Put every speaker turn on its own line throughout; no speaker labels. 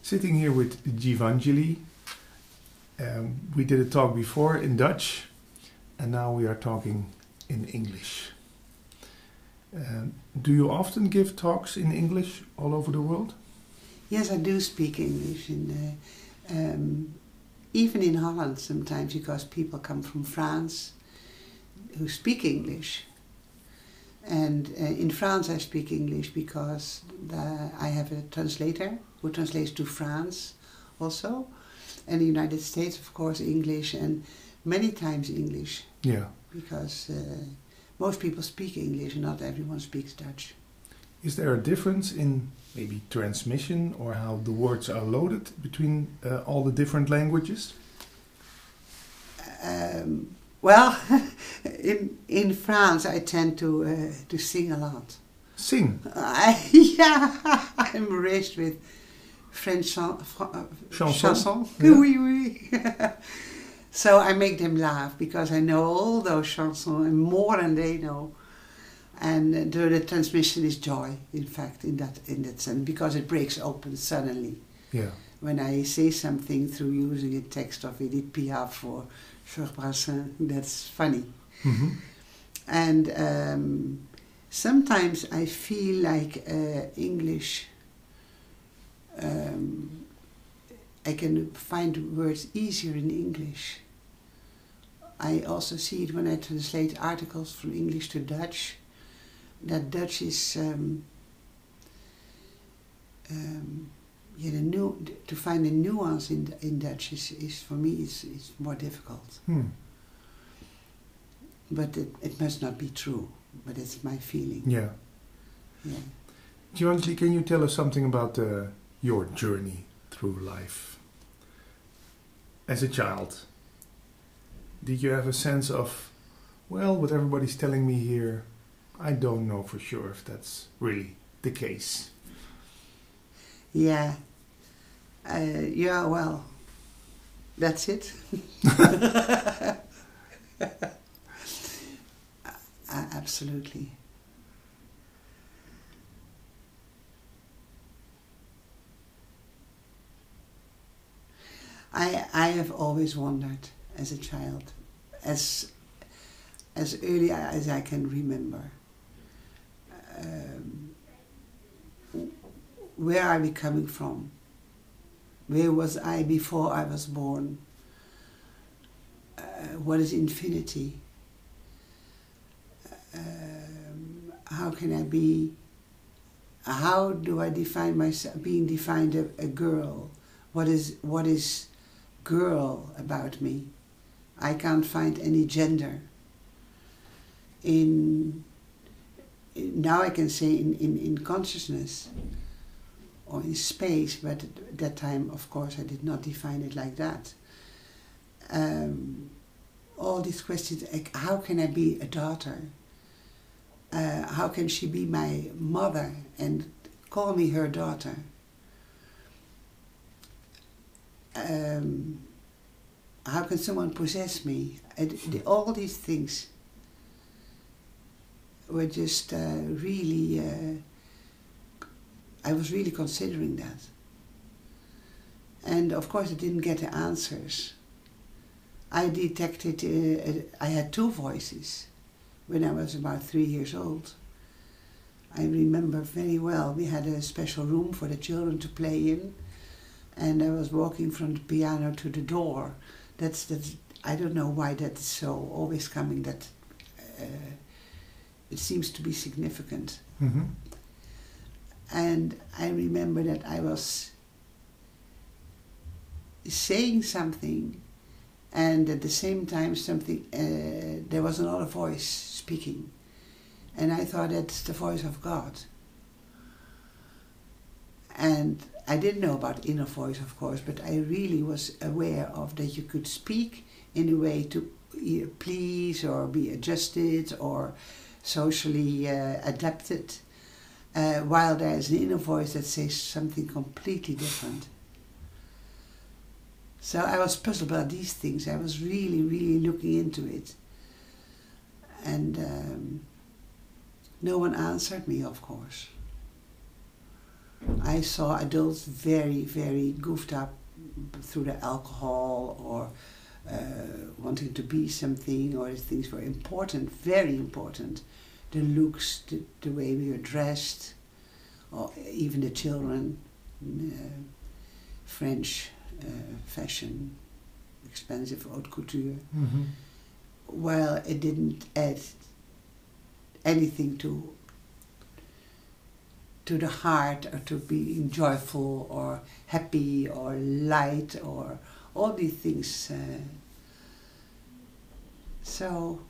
Sitting here with Givanjali. We did a talk before in Dutch, and now we are talking in English. Do you often give talks in English all over the world?
Yes, I do speak English, even in Holland sometimes, because people come from France who speak English. And in France I speak English because I have a translator who translates to France also. And the United States, of course, English, and many times English.
Yeah.
Because most people speak English and not everyone speaks Dutch.
Is there a difference in maybe transmission or how the words are loaded between all the different languages?
Well, in France I tend to sing a lot.
Sing?
Yeah, I'm raised with French chansons.
Yeah.
Oui, oui. So I make them laugh because I know all those chansons and more than they know. And the transmission is joy, in fact, in that sense, because it breaks open suddenly.
Yeah.
When I say something through using a text of Edith Piaf or Georges Brassens, that's funny.
Mm-hmm.
And sometimes I feel like English, I can find words easier in English. I also see it when I translate articles from English to Dutch, that Dutch is to find a nuance in Dutch is for me is more difficult. But it must not be true, but it's my feeling.
Yeah.
Yeah.
Givanjali, can you tell us something about your journey through life? As a child, did you have a sense of, well, what everybody's telling me here, I don't know for sure if that's really the case?
Yeah. Yeah, well, that's it. Absolutely. I have always wondered as a child, as early as I can remember, where are we coming from? Where was I before I was born? What is infinity? How can I be? How do I define myself? Being defined a girl. What is girl about me? I can't find any gender. Now I can say in consciousness or in space, but at that time, of course, I did not define it like that. All these questions, like, how can I be a daughter? How can she be my mother and call me her daughter? How can someone possess me? All these things were just really, I was really considering that. And of course I didn't get the answers. I detected, I had two voices when I was about 3 years old. I remember very well, we had a special room for the children to play in, and I was walking from the piano to the door. That's I don't know why that's so always coming, that it seems to be significant.
Mm-hmm.
And I remember that I was saying something, and at the same time there was another voice speaking, and I thought that's the voice of God. And I didn't know about inner voice, of course, but I really was aware of that you could speak in a way to please or be adjusted or socially adapted, while there is an inner voice that says something completely different. So I was puzzled about these things. I was really, really looking into it. And no one answered me, of course. I saw adults very, very goofed up through the alcohol or wanting to be something, or things were important, very important. The looks, the way we were dressed, or even the children, French fashion, expensive haute couture.
Mm-hmm.
Well, it didn't add anything to the heart, or to being joyful or happy or light or all these things. So,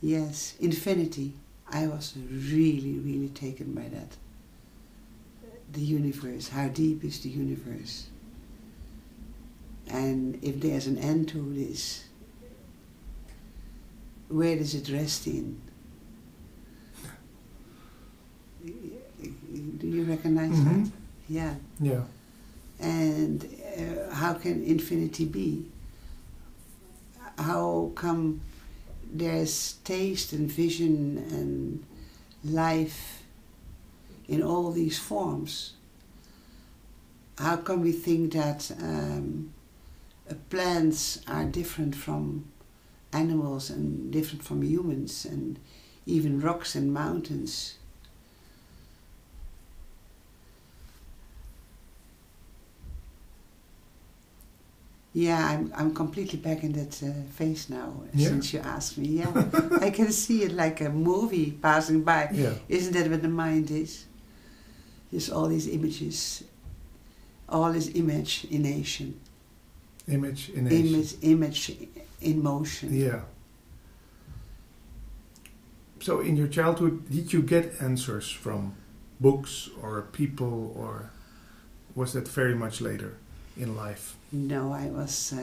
yes, infinity. I was really, really taken by that. The universe, how deep is the universe? And if there's an end to this, where does it rest in? Do you recognize
Mm-hmm.
that? Yeah.
Yeah.
And how can infinity be? How come there's taste and vision and life in all these forms? How come we think that plants are different from animals and different from humans, and even rocks and mountains? Yeah, I'm completely back in that phase now,
Yeah.
since you asked me. Yeah, I can see it like a movie passing by.
Yeah.
Isn't that what the mind is? Just all these images, all this imagination,
Image in action.
image in motion.
Yeah. So in your childhood, did you get answers from books or people, or was that very much later in life?
No, I was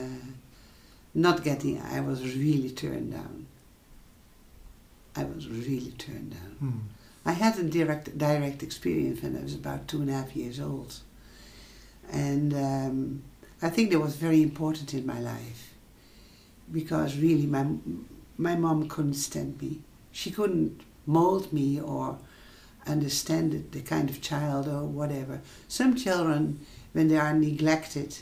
not getting, I was really turned down. I was really turned down.
Hmm.
I had a direct experience when I was about 2.5 years old. And I think that was very important in my life, because really my mom couldn't stand me. She couldn't mold me or understand the kind of child or whatever. Some children, when they are neglected,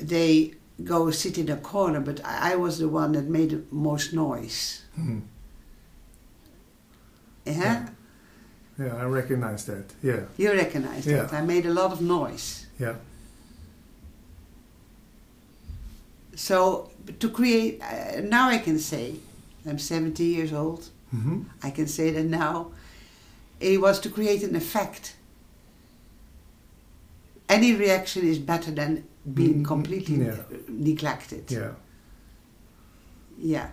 they go sit in a corner, but I was the one that made the most noise.
Hmm.
Yeah?
Yeah, I recognize that. Yeah.
You recognize that.
Yeah.
I made a lot of noise.
Yeah.
So to create, now I can say, I'm 70 years old,
Mm-hmm.
I can say that now, it was to create an effect. Any reaction is better than being completely neglected.
Yeah.
Yeah.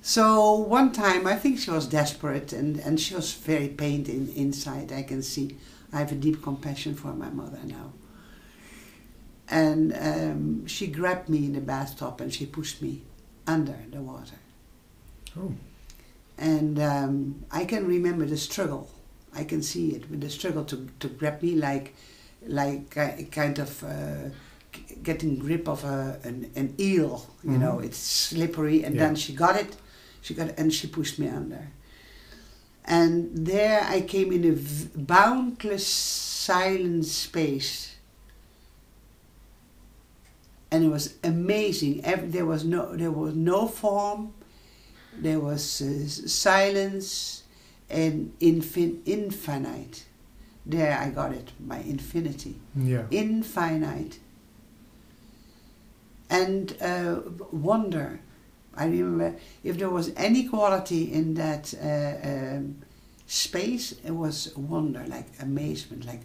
So one time, I think she was desperate, and she was very pained inside, I can see. I have a deep compassion for my mother now. And she grabbed me in the bathtub and she pushed me under the water.
Oh.
And I can remember the struggle. I can see it, with the struggle to grab me like kind of getting grip of an eel. You know, it's slippery, and then she got it, and she pushed me under. And there I came in a boundless silent space. And it was amazing. There was no form. There was silence and infinite. There I got it, my infinity.
Yeah.
Infinite. And wonder. I remember, if there was any quality in that space, it was wonder, like amazement, like,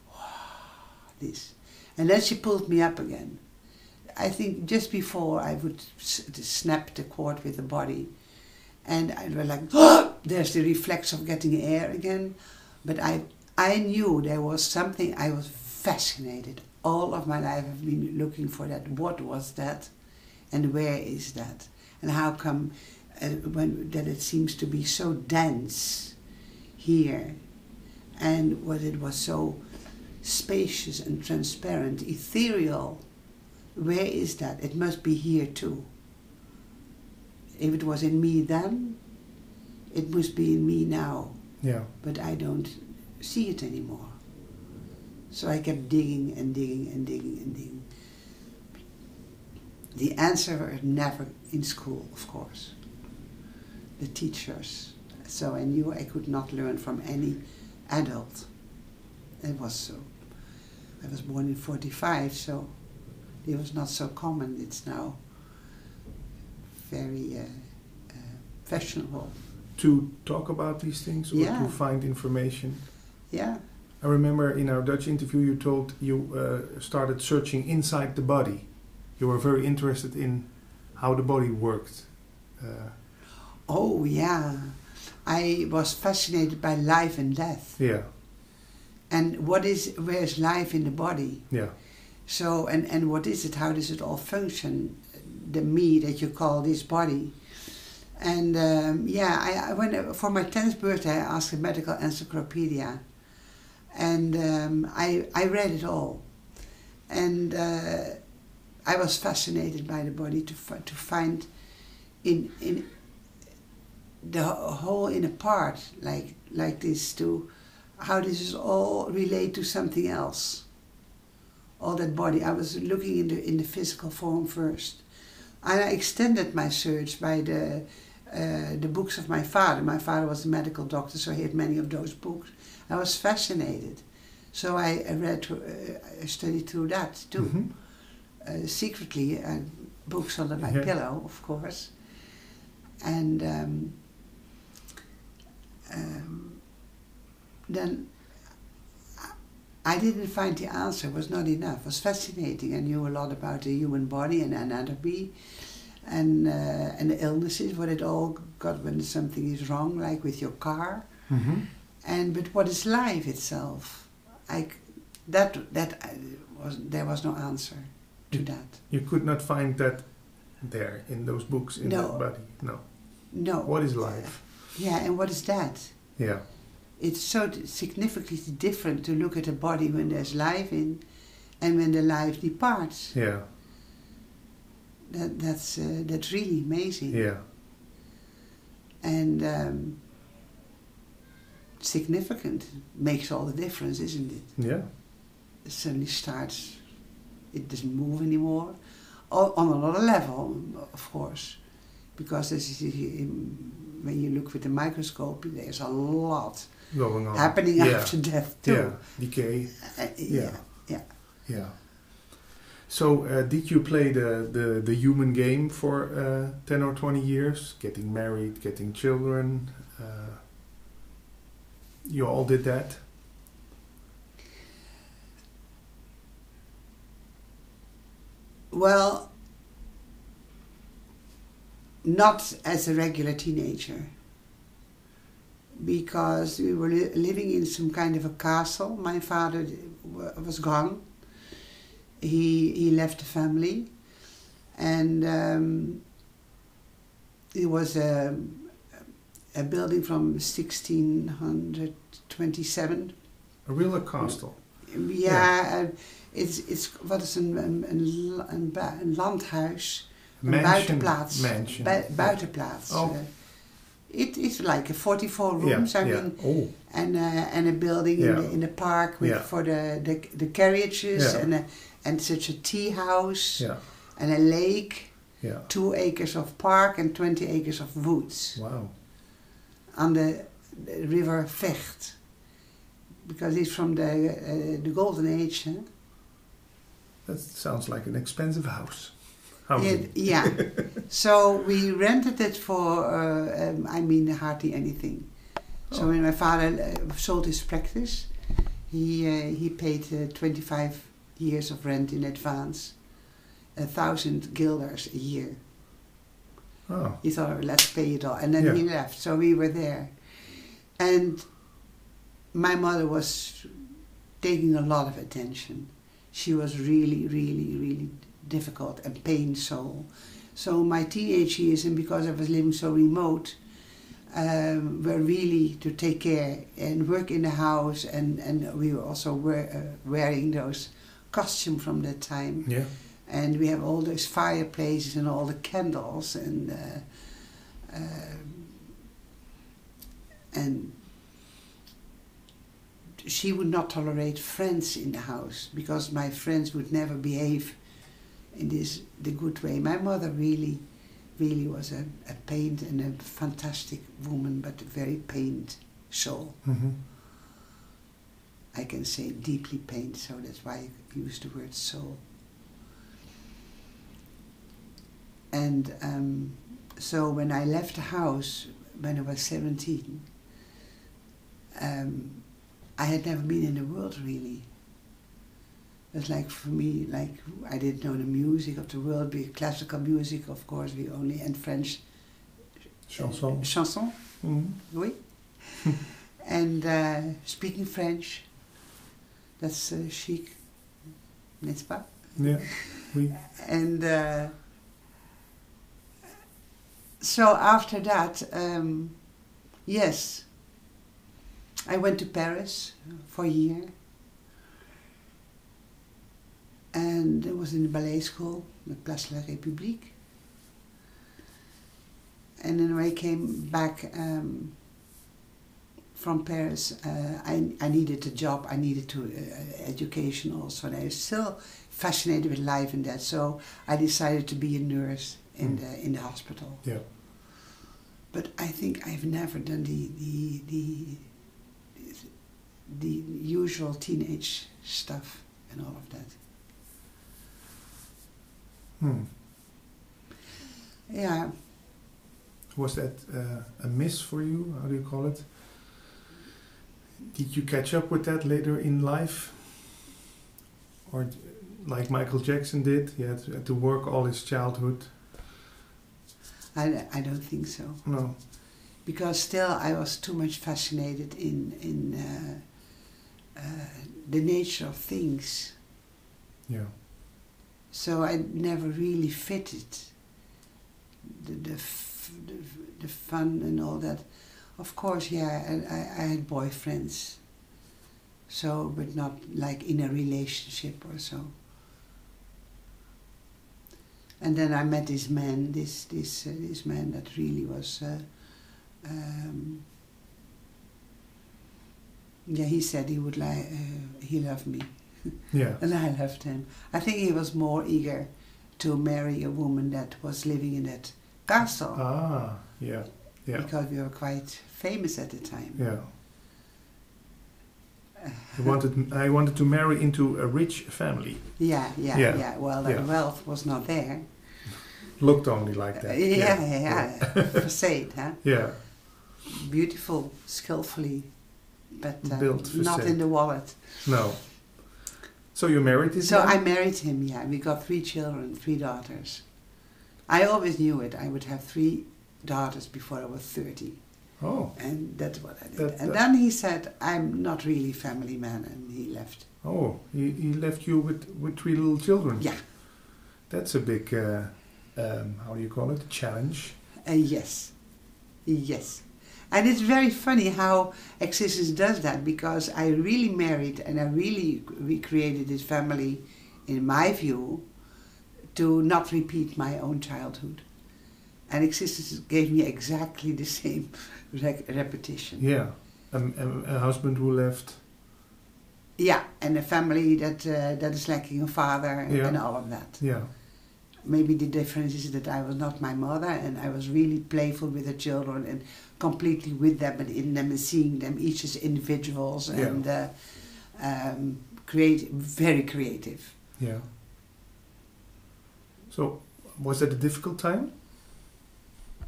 wow, this. And then she pulled me up again. I think just before I would snap the cord with the body, and I was like, oh, there's the reflex of getting air again. But I knew there was something. I was fascinated. All of my life I've been looking for that. What was that? And where is that? And how come that it seems to be so dense here, and what it was so spacious and transparent, ethereal. Where is that? It must be here too. If it was in me then, It must be in me now,
Yeah.
but I don't see it anymore. So I kept digging and digging and digging and digging. The answer was never in school, of course. The teachers. So I knew I could not learn from any adult. It was so. I was born in 45, so it was not so common. It's now very fashionable.
To talk about these things or
Yeah.
to find information.
Yeah.
I remember in our Dutch interview you told you started searching inside the body. You were very interested in how the body worked.
Oh, yeah. I was fascinated by life and death.
Yeah,
And where is life in the body?
yeah,
So, and what is it? How does it all function? The me that you call this body. And I when for my 10th birthday, I asked a medical encyclopedia. And I read it all. And I was fascinated by the body to find in the whole inner part like this, to how this is all relate to something else. All that body. I was looking in the physical form first. And I extended my search by the books of my father. My father was a medical doctor, so he had many of those books. I was fascinated. So I studied through that too.
Mm-hmm.
Secretly, books under my
Yeah.
pillow, of course. And then I didn't find the answer. It was not enough. It was fascinating. I knew a lot about the human body and anatomy and the illnesses, what it all got when something is wrong, like with your car.
Mm-hmm.
But what is life itself? There was no answer to that.
You could not find that there in those books in
No.
that body. No.
No.
What is life?
Yeah, and what is that?
Yeah.
It's so significantly different to look at a body when there's life in, and when the life departs.
Yeah.
That's really amazing.
Yeah.
And significant. Makes all the difference, isn't it?
Yeah.
It suddenly starts. It doesn't move anymore. On another level, of course, because when you look with the microscope, there's a lot
Going on.
happening
Yeah.
after death too.
Yeah. Decay.
Yeah.
Yeah. So, did you play the human game for 10 or 20 years? Getting married, getting children? You all did that?
Well, not as a regular teenager, because we were living in some kind of a castle. My father was gone. He left the family, and it was a building from 1627.
A real castle?
Ja, it's wat is een landhuis, een buitenplaats.
Mansion.
Buitenplaats.
Oh.
It's like a 44 rooms.
Yeah,
I
yeah.
mean,
Oh.
and a building
Yeah.
in the park with
Yeah.
for the carriages,
Yeah.
and such a tea house,
Yeah.
and a lake,
Yeah.
2 acres of park and 20 acres of woods
Wow.
on the river Vecht, because it's from the Golden Age. Huh?
That sounds like an expensive house.
Yeah. So we rented it for, hardly anything. So
Oh.
when my father sold his practice, he paid 25 years of rent in advance, 1,000 guilders a year.
Oh.
He thought, let's pay it all. And then
Yeah.
he left, so we were there. And my mother was taking a lot of attention. She was really, really, really difficult and pain soul. So my teenage years, and because I was living so remote, were really to take care and work in the house, and we were also wearing those costumes from that time.
Yeah.
And we have all those fireplaces and all the candles, and And she would not tolerate friends in the house because my friends would never behave in the good way. My mother really was a pained and a fantastic woman, but a very pained soul.
Mm-hmm.
I can say deeply pained, so that's why I use the word soul. And so when I left the house when I was 17, I had never been in the world really. It was like for me, like I didn't know the music of the world, classical music, of course, we only, and French.
Chanson.
Chanson,
Mm-hmm.
oui. And speaking French, that's chic, n'est-ce pas?
Yeah. Oui.
And so after that, yes, I went to Paris for a year. And I was in the ballet school, the Place de la République. And then when I came back from Paris, I needed a job, I needed to education also, and I was still fascinated with life and that, so I decided to be a nurse in the hospital.
Yeah.
But I think I've never done the usual teenage stuff and all of that. Yeah.
Was that a miss for you? How do you call it? Did you catch up with that later in life? Or like Michael Jackson did, he had to work all his childhood?
I don't think so.
No.
Because still I was too much fascinated in the nature of things.
Yeah.
So I never really fitted the fun and all that. Of course, yeah, I had boyfriends. So, but not like in a relationship or so. And then I met this man, this man that really was. Yeah, he said he would he loved me.
Yeah.
And I loved him. I think he was more eager to marry a woman that was living in that castle.
Ah, yeah, yeah.
Because we were quite famous at the time.
Yeah. I wanted to marry into a rich family.
Yeah. Well, the
Yeah.
wealth was not there.
Looked only like that.
Yeah. Facade, huh?
Yeah.
Beautiful, skillfully, but
Built
not
facade.
in the wallet.
No. So you married this
So
man?
I married him, yeah. We got 3 children, 3 daughters. I always knew it. I would have 3 daughters before I was 30.
Oh.
And that's what I did. Then he said, I'm not really a family man, and he left.
Oh, he left you with 3 little children?
Yeah.
That's a big, how do you call it, challenge?
Yes. And it's very funny how existence does that, because I really married and I really recreated this family, in my view, to not repeat my own childhood. And existence gave me exactly the same repetition.
Yeah, a husband who left.
Yeah, and a family that is lacking a father and all of that.
Yeah.
Maybe the difference is that I was not my mother, and I was really playful with the children and completely with them and in them and seeing them each as individuals and very creative.
Yeah. So, was that a difficult time?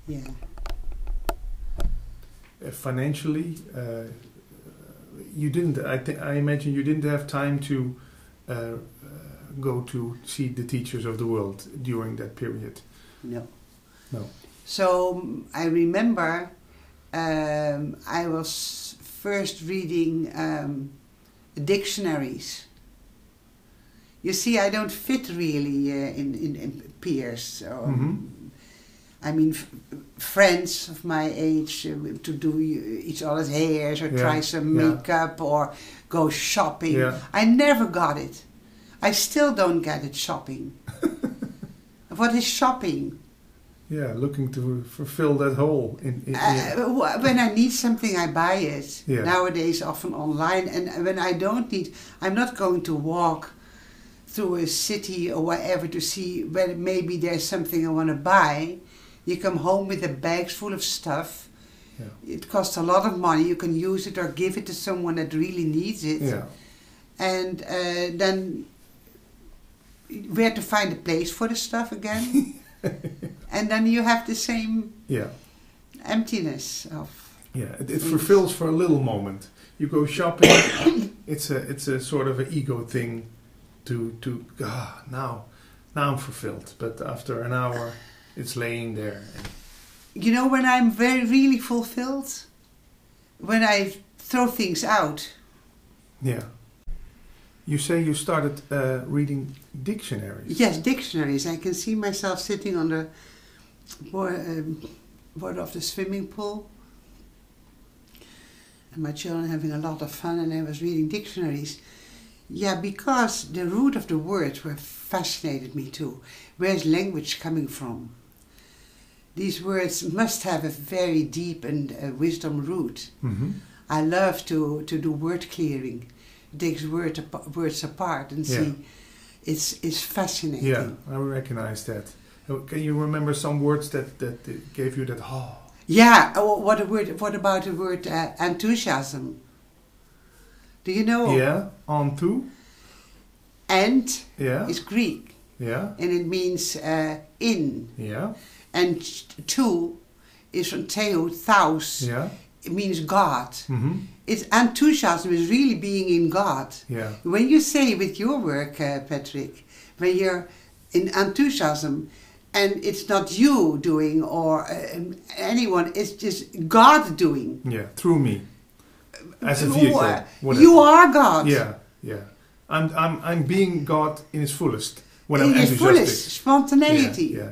Yeah.
Financially, you didn't. I imagine you didn't have time to go to see the teachers of the world during that period.
No.
No.
So I remember I was first reading dictionaries. You see, I don't fit really in peers. Or, I mean, friends of my age to do each other's hairs or try some makeup or go shopping.
Yeah.
I never got it. I still don't get it, shopping. What is shopping?
Yeah, looking to fulfill that hole in
When I need something, I buy it.
Yeah.
Nowadays, often online. And when I don't need, I'm not going to walk through a city or whatever to see whether maybe there's something I want to buy. You come home with a bag full of stuff.
Yeah.
It costs a lot of money. You can use it or give it to someone that really needs it.
Yeah.
And then where to find a place for the stuff again? And then you have the same
Yeah.
emptiness of.
Yeah, it fulfills for a little moment. You go shopping. it's a sort of an ego thing. Now I'm fulfilled. But after an hour, it's laying there.
You know when I'm really fulfilled? When I throw things out.
Yeah. You say you started reading dictionaries.
Yes, dictionaries. I can see myself sitting on the board of the swimming pool. And my children having a lot of fun, and I was reading dictionaries. Yeah, because the root of the words were fascinated me too. Where's language coming from? These words must have a very deep and wisdom root.
Mm-hmm.
I love to do word clearing. Takes words apart and see. It's fascinating.
Yeah, I recognize that. Can you remember some words that gave you that? Oh.
Yeah. What about the word enthusiasm? Do you know?
Yeah. Enthou.
Ent
Yeah.
is Greek.
Yeah.
And it means in.
Yeah.
And to is from theo, thous.
Yeah.
It means God.
Mm-hmm.
It's enthusiasm is really being in God.
Yeah.
When you say with your work, Patrick, when you're in enthusiasm, and it's not you doing or anyone, it's just God doing.
Yeah. Through me. As a vehicle. Whatever.
You are God.
Yeah. Yeah. I'm being God in his fullest. When I'm
in his
enthusiastic.
fullest spontaneity.
Yeah.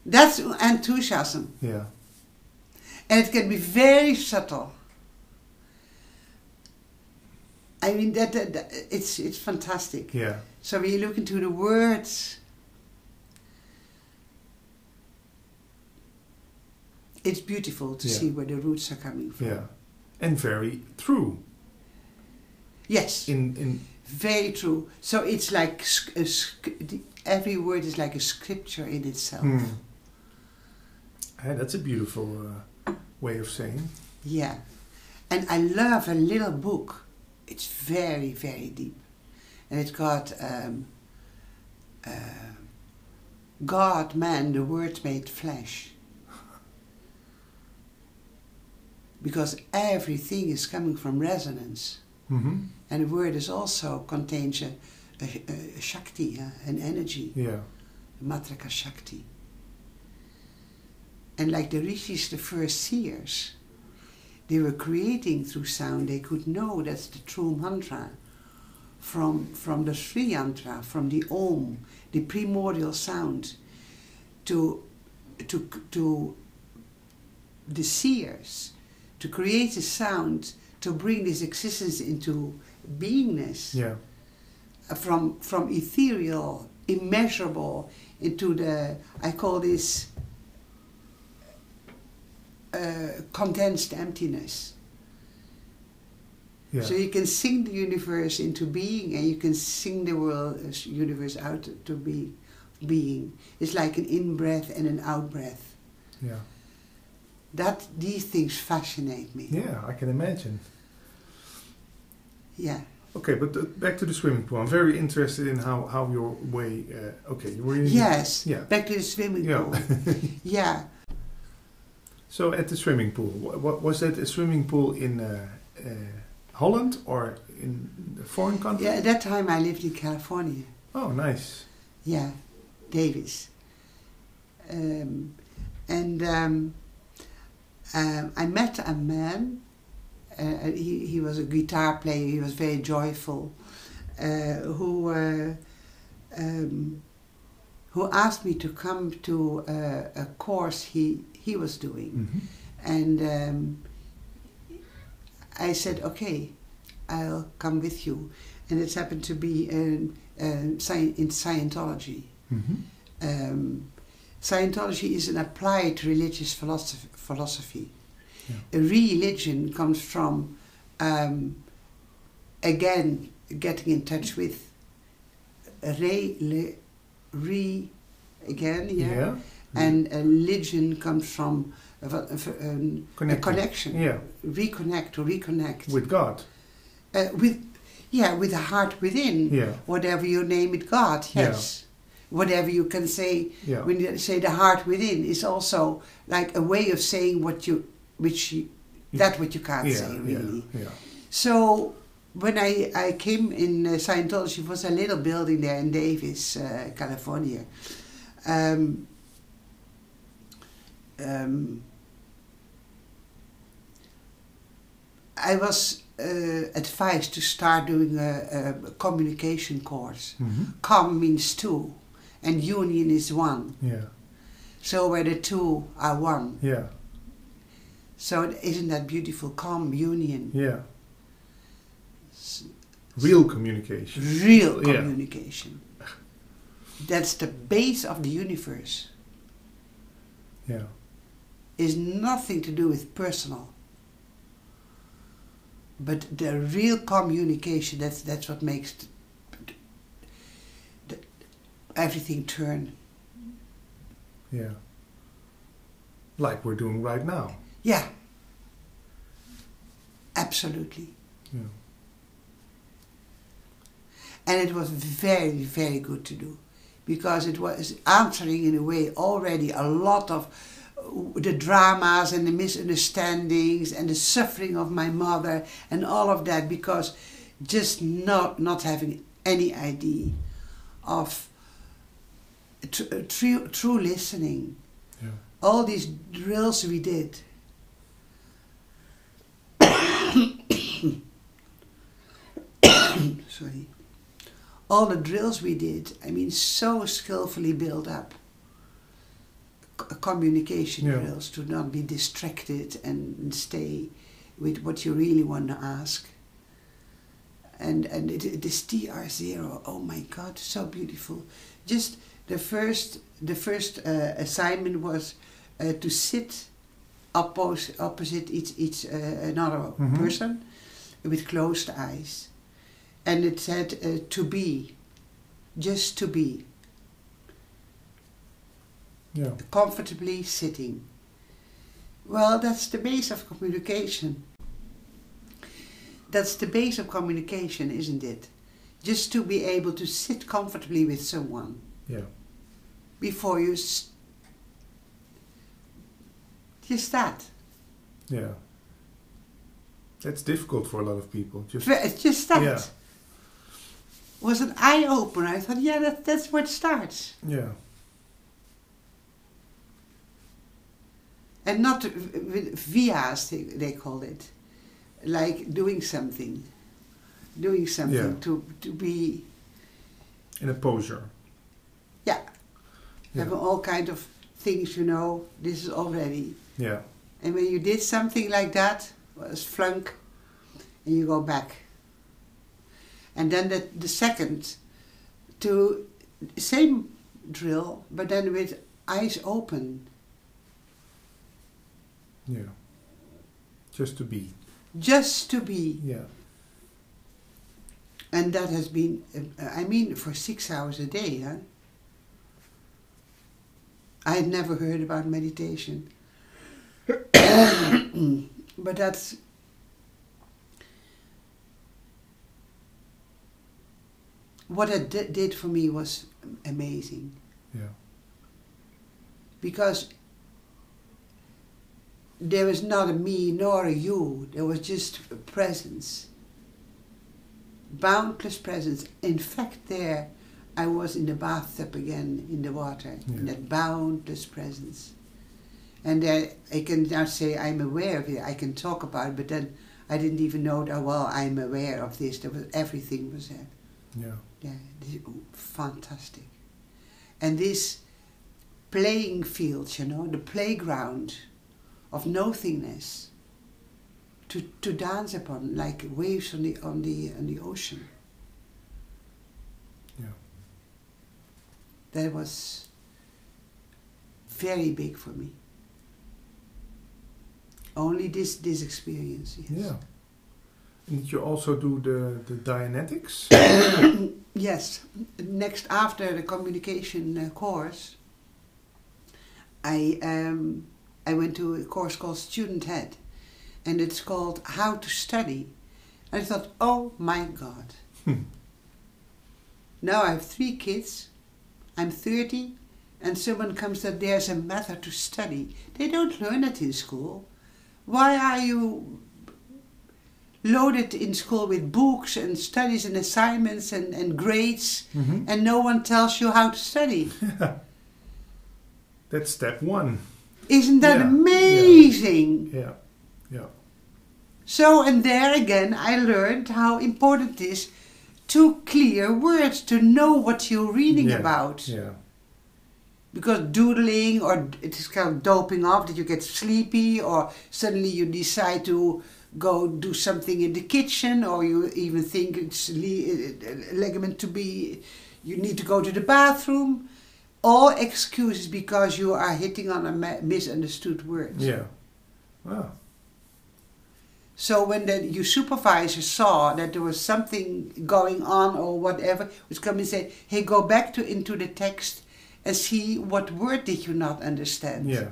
That's enthusiasm.
Yeah.
And it can be very subtle. I mean, that it's fantastic.
Yeah.
So when you look into the words, it's beautiful to see where the roots are coming from.
Yeah. And very true.
Yes.
In
very true. So it's like every word is like a scripture in itself.
Yeah, that's a beautiful way of saying.
Yeah. And I love a little book. It's very, very deep. And it's got God, man, the Word made flesh. Because everything is coming from resonance.
Mm-hmm.
And the Word is also contains a Shakti, an energy.
Yeah.
Matraka Shakti. And like the rishis, the first seers, they were creating through sound. They could know that's the true mantra from the Sri Yantra, from the Om, the primordial sound, to the seers, to create a sound, to bring this existence into beingness.
Yeah.
From ethereal, immeasurable, into the, I call this condensed emptiness.
Yeah.
So you can sing the universe into being, and you can sing the world, universe out to being. It's like an in-breath and an out-breath.
Yeah.
These things fascinate me.
Yeah, I can imagine.
Yeah.
Okay, but back to the swimming pool. I'm very interested in how your way. Okay, you were in.
Yes.
Yeah.
Back to the swimming pool. Yeah.
So at the swimming pool, what was that? A swimming pool in Holland or in a foreign country?
Yeah. At that time, I lived in California.
Oh, nice.
Yeah, Davis. I met a man. He was a guitar player. He was very joyful. Who asked me to come to a course he was doing,
Mm-hmm.
and I said, okay, I'll come with you. And it happened to be in Scientology.
Mm-hmm.
Scientology is an applied religious philosophy.
Yeah.
A religion comes from, again, getting in touch with again,
Yeah.
and a religion comes from a connection.
Yeah.
Reconnect
With God.
with the heart within.
Yeah.
Whatever you name it, God. Yes. Whatever you can say.
Yeah.
When you say the heart within is also like a way of saying what you can't say really.
Yeah. Yeah.
So when I came in Scientology, it was a little building there in Davis, California. I was advised to start doing a communication course.
Mm-hmm.
Com means two, and union is one.
Yeah.
So where the two are one.
Yeah.
So isn't that beautiful? Com, union.
Yeah. Real communication.
Real
Yeah.
communication. That's the base of the universe.
Yeah.
Is nothing to do with personal. But the real communication, that's what makes everything turn.
Yeah. Like we're doing right now.
Yeah. Absolutely.
Yeah.
And it was very, very good to do. Because it was answering in a way already a lot of the dramas and the misunderstandings and the suffering of my mother and all of that, because just not having any idea of true listening.
Yeah.
All these drills we did. Sorry. All the drills we did, I mean, so skillfully built up. Communication drills to not be distracted and stay with what you really want to ask. And this TR0, oh my God, so beautiful. Just the first assignment was to sit opposite each another person with closed eyes, and it said to be, just to be.
Yeah.
Comfortably sitting. Well, that's the base of communication. That's the base of communication, isn't it? Just to be able to sit comfortably with someone.
Yeah.
Before you... just that.
Yeah. That's difficult for a lot of people. Just
that.
Yeah.
Was an eye-opener. I thought, yeah, that's where it starts.
Yeah.
And not with vias, they call it. Like doing something. To be...
In a posure.
Yeah.
Yeah.
Having all kind of things, this is already.
Yeah.
And when you did something like that, was flunk, and you go back. And then the second, to same drill, but then with eyes open.
Yeah. Just to be.
Just to be.
Yeah.
And that has been, for 6 hours a day, huh? I had never heard about meditation. But that's... what it did for me was amazing.
Yeah.
Because there was not a me nor a you. There was just a presence. Boundless presence. In fact, there I was in the bathtub again, in the water, in that boundless presence. And there I can now say I'm aware of it. I can talk about it, but then I didn't even know that, well, I'm aware of this. Everything was there.
Yeah.
Yeah, fantastic. And this playing field, the playground of nothingness, to dance upon like waves on the ocean.
Yeah.
That was very big for me. Only this experience, yes.
Yeah. And did you also do the Dianetics?
Yes. Next, after the communication course, I went to a course called Student Head, and it's called How to Study. And I thought, oh my God. Now I have 3 kids, I'm 30, and someone comes that there's a method to study. They don't learn it in school. Why are you loaded in school with books and studies and assignments and grades, and no one tells you how to study?
That's step 1.
Isn't that amazing?
Yeah, yeah.
So, and there again, I learned how important it is to clear words, to know what you're reading about.
Yeah.
Because doodling, or it is kind of doping off, that you get sleepy, or suddenly you decide to go do something in the kitchen, or you even think it's ligament to be, you need to go to the bathroom. All excuses because you are hitting on a misunderstood word.
Yeah. Wow.
So when your supervisor saw that there was something going on or whatever, would come and say, hey, go back into the text and see what word did you not understand.
Yeah.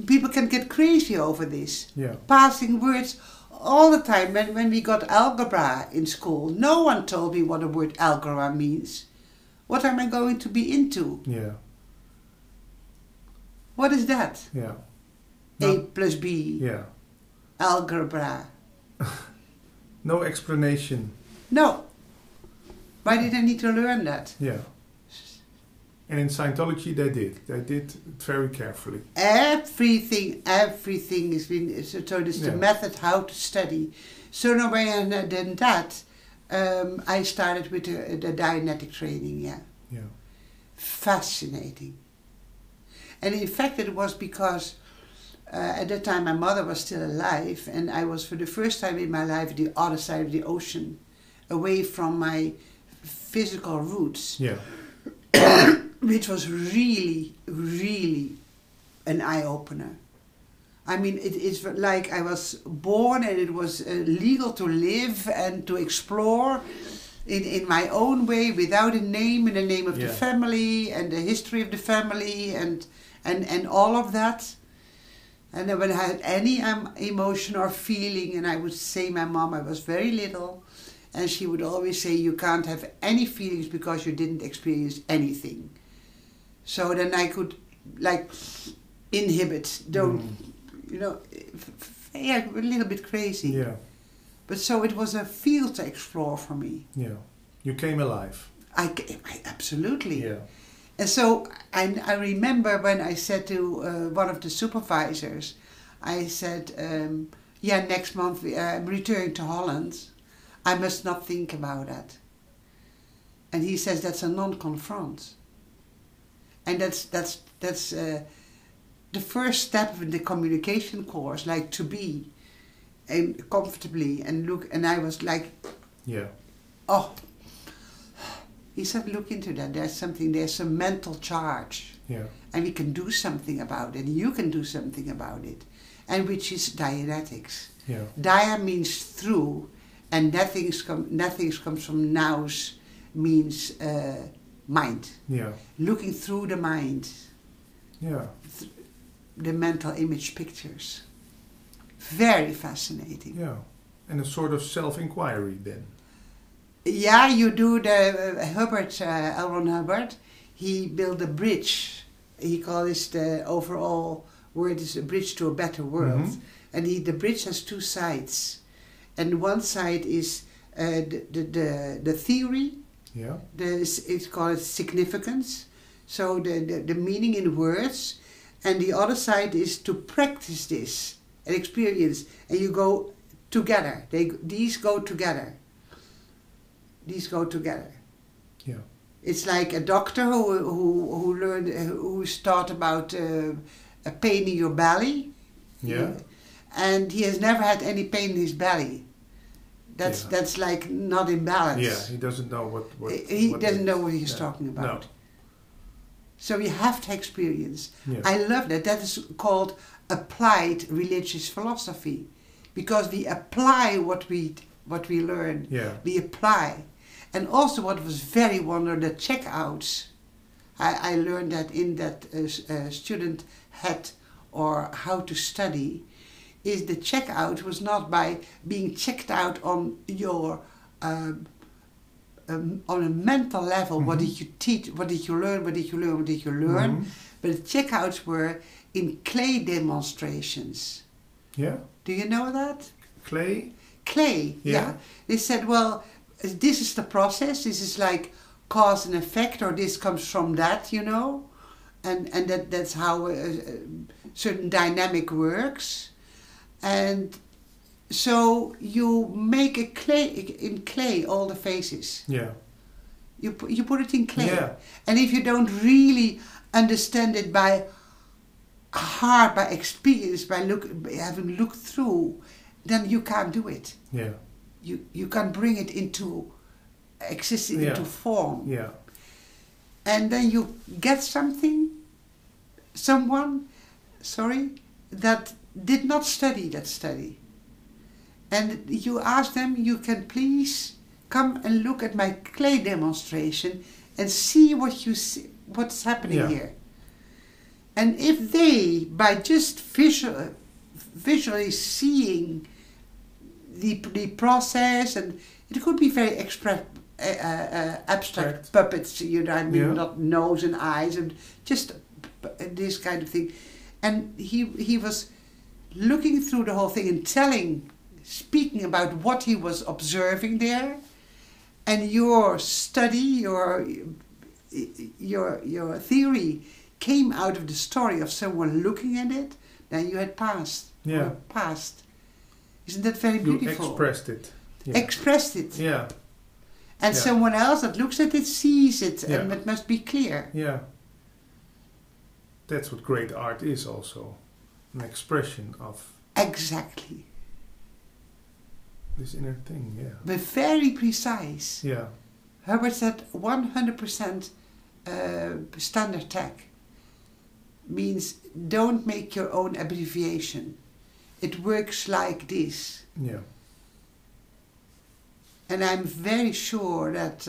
People can get crazy over this.
Yeah.
Passing words all the time. When we got algebra in school, no one told me what the word algebra means. What am I going to be into?
Yeah.
What is that?
Yeah.
A plus B.
Yeah.
Algebra.
No explanation.
No. Why did I need to learn that?
Yeah. And in Scientology they did. They did it very carefully.
Everything has been, so this is the method how to study. So now when I had done that, I started with the Dianetic training, yeah. Fascinating. And in fact it was because at that time my mother was still alive, and I was for the first time in my life the other side of the ocean, away from my physical roots.
Yeah.
Which was really, really an eye-opener. I mean, it's like I was born and it was legal to live and to explore in my own way, without a name, in the name of the family and the history of the family and all of that. And then when I had any emotion or feeling, and I would say my mom, I was very little, and she would always say, you can't have any feelings because you didn't experience anything. So then I could, like, inhibit, you know, a little bit crazy.
Yeah.
But so it was a field to explore for me.
Yeah. You came alive.
I absolutely.
Yeah.
And so I remember when I said to one of the supervisors, I said, next month I'm returning to Holland. I must not think about that. And he says that's a non-confront. And that's the first step of the communication course, like to be and comfortably and look. And I was like, oh. He said, look into that. There's some mental charge.
Yeah.
And we can do something about it. You can do something about it. And which is Dianetics.
Yeah.
Dia means through, and nothing comes from nous, means mind.
Yeah.
Looking through the mind.
Yeah.
The mental image pictures. Very fascinating.
Yeah. And a sort of self-inquiry then.
Yeah, you do the L. Ron Hubbard. He built a bridge. He calls the overall word is a bridge to a better world. And the bridge has 2 sides. And one side is the theory.
Yeah.
It's called significance. So the meaning in words. And the other side is to practice this and experience. And you go together. These go together. These go together.
Yeah.
It's like a doctor who's taught about a pain in your belly.
Yeah.
And he has never had any pain in his belly. That's like not in balance.
Yeah, he doesn't know what
he doesn't know what he's talking about. So you have to experience.
Yeah.
I love that. That is called applied religious philosophy, because we apply what we learn.
Yeah.
We apply. And also what was very wonderful, the checkouts. I learned that in that student had, or how to study, is the checkout was not by being checked out on your on a mental level. What did you teach? What did you learn? What did you learn? What did you learn? But the checkouts were in clay demonstrations.
Yeah.
Do you know that?
Clay.
Clay. Yeah. They said, well, this is the process. This is like cause and effect, or this comes from that, you know, and that's how a certain dynamic works. And so you make a clay all the faces.
Yeah.
You put it in clay.
Yeah.
And if you don't really understand it by heart, by experience, by having looked through, then you can't do it.
Yeah.
You can't bring it into existing,
Yeah.
into form.
Yeah.
And then you get someone that did not study that study. And you ask them, you can please come and look at my clay demonstration and see what's happening here. And if they, by just visually seeing the process, and it could be very abstract puppets, you know what I mean, not nose and eyes, and just this kind of thing. And he was looking through the whole thing and speaking about what he was observing there, and your study, your theory came out of the story of someone looking at it, then you had passed.
Yeah.
Passed. Isn't that very beautiful?
You expressed it. Yeah.
Expressed it.
Yeah.
And someone else that looks at it sees it,
Yeah.
and it must be clear.
Yeah. That's what great art is also. An expression of
Exactly.
this inner thing, yeah.
But very precise.
Yeah.
Herbert said 100% standard tech means don't make your own abbreviation. It works like this.
Yeah.
And I'm very sure that,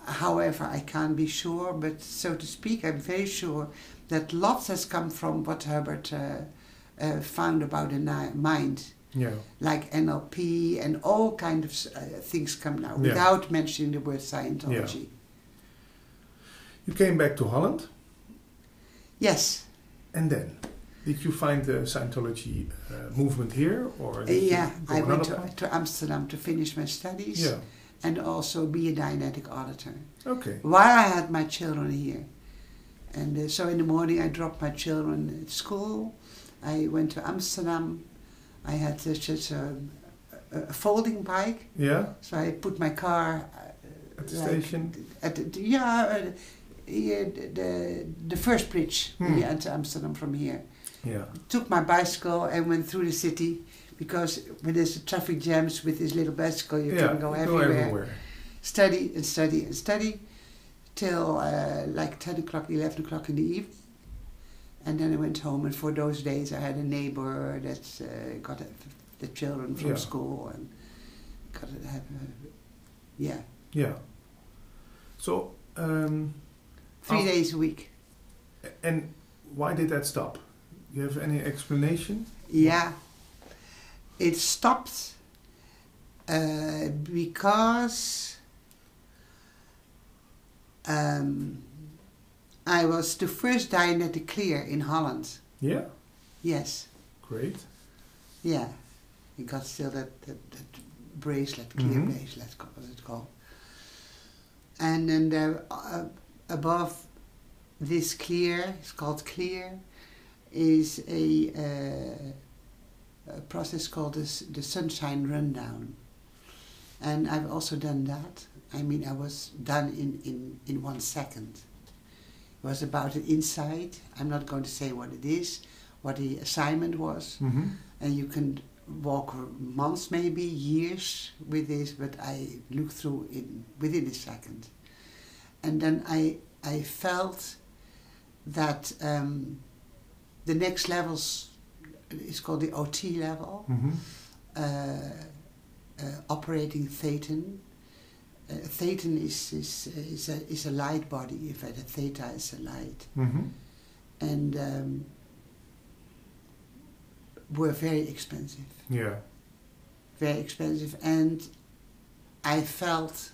however, I can't be sure, but so to speak, I'm very sure that lots has come from what Herbert found about the mind.
Yeah.
Like NLP and all kind of things come now, without mentioning the word Scientology.
Yeah. You came back to Holland?
Yes.
And then? Did you find the Scientology movement here? Or
I went to Amsterdam to finish my studies and also be a Dianetic auditor.
Okay.
While I had my children here. And so in the morning I dropped my children at school. I went to Amsterdam. I had just a folding bike.
Yeah.
So I put my car
at the station.
The first bridge when you enter Amsterdam from here.
Yeah.
Took my bicycle and went through the city, because when there's the traffic jams with this little bicycle, you can go everywhere. Study and study and study till like 10 o'clock, 11 o'clock in the evening. And then I went home, and for those days I had a neighbor that got the children from school, and got to have
Yeah. So
3 days a week.
And why did that stop? Do you have any explanation?
Yeah, it stopped because I was the first Dianetic clear in Holland.
Yeah?
Yes.
Great.
Yeah. You got still that bracelet, clear bracelet, what was it called? And then there, above this clear, it's called clear, is a process called the Sunshine Rundown. And I've also done that. I mean, I was done in 1 second. It was about an insight. I'm not going to say what it is, what the assignment was. And you can walk months, maybe years with this, but I looked through it within a second. And then I I felt that the next levels is called the OT level, operating Thetan. Thetan is a light body. In fact, a theta is a light, and were very expensive.
Yeah.
Very expensive, and I felt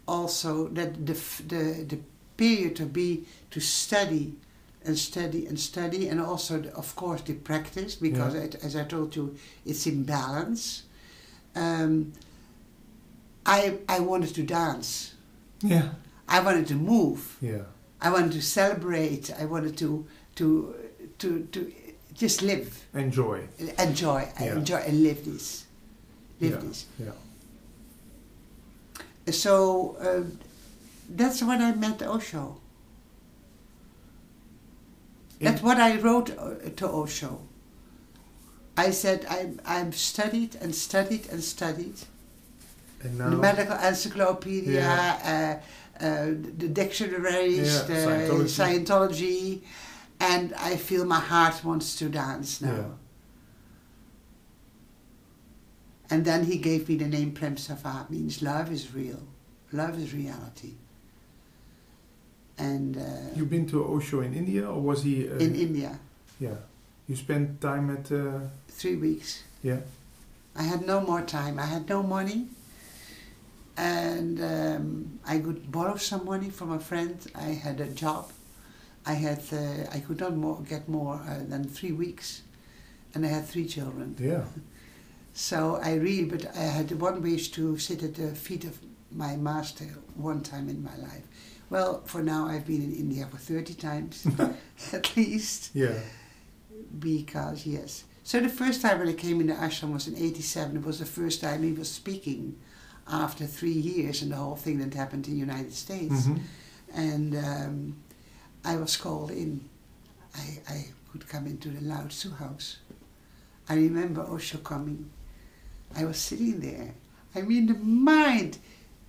also that the period to study and study and study, and also of course the practice, because as I told you, it's in balance. I wanted to dance.
Yeah.
I wanted to move.
Yeah.
I wanted to celebrate. I wanted to just live.
Enjoy.
Enjoy. I enjoy and live this. This.
Yeah.
So that's when I met Osho. That's what I wrote to Osho. I said I've studied and studied and studied.
And now,
the medical encyclopedia, the dictionaries, the Scientology, and I feel my heart wants to dance now.
Yeah.
And then he gave me the name Prem Savat, means love is real, love is reality. And
you've been to Osho in India, or was he
in India?
Yeah. You spent time at
3 weeks.
Yeah.
I had no more time. I had no money, and I could borrow some money from a friend. I had a job. I could not get more than 3 weeks, and I had 3 children.
Yeah.
So but I had one wish to sit at the feet of my master one time in my life. Well, for now I've been in India for 30 times, at least.
Yeah.
Because, yes. So the first time when I came in the ashram was in 1987. It was the first time he was speaking after 3 years and the whole thing that happened in the United States. And I was called in. I could come into the Lao Tzu house. I remember Osho coming. I was sitting there. I mean, the mind,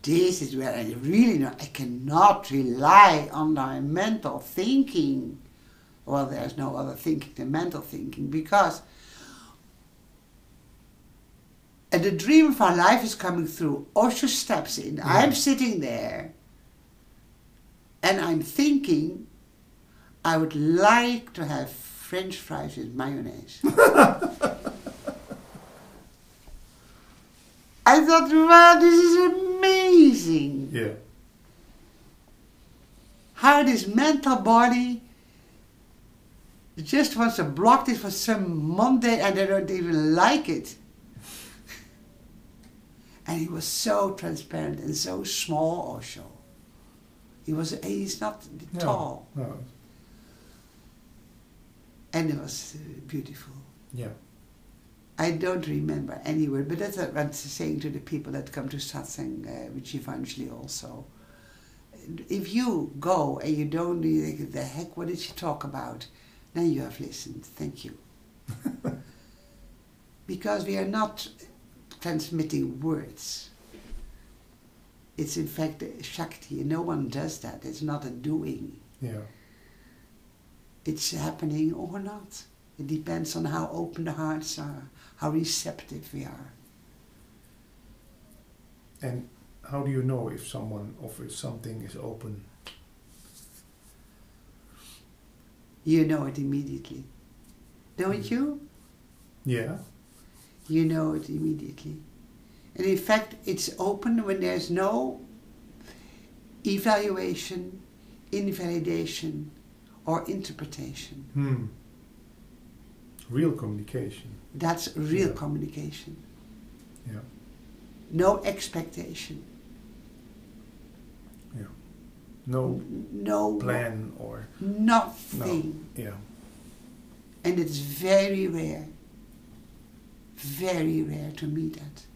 this is where I really know I cannot rely on my mental thinking. Well, there's no other thinking than mental thinking, because the dream of our life is coming through. Osho steps in. Yeah. I'm sitting there and I'm thinking I would like to have French fries with mayonnaise. I thought, wow, this is amazing.
Yeah.
How this mental body just wants to block this for some Monday and they don't even like it. And he was so transparent and so small, Osho. He's not tall.
No.
And it was beautiful.
Yeah.
I don't remember any word, but that's what I'm saying to the people that come to satsang with Giovanni also. If you go and you don't think, the heck, what did she talk about? Then you have listened. Thank you. Because we are not transmitting words. It's in fact Shakti, and no one does that. It's not a doing.
Yeah.
It's happening or not. It depends on how open the hearts are, how receptive we are.
And how do you know if someone offers something is open?
You know it immediately. Don't you?
Yeah.
You know it immediately. And in fact, it's open when there's no evaluation, invalidation, or interpretation.
Real communication.
That's real communication.
Yeah.
No expectation.
Yeah. No plan or
nothing.
No. Yeah.
And it's very rare to meet that.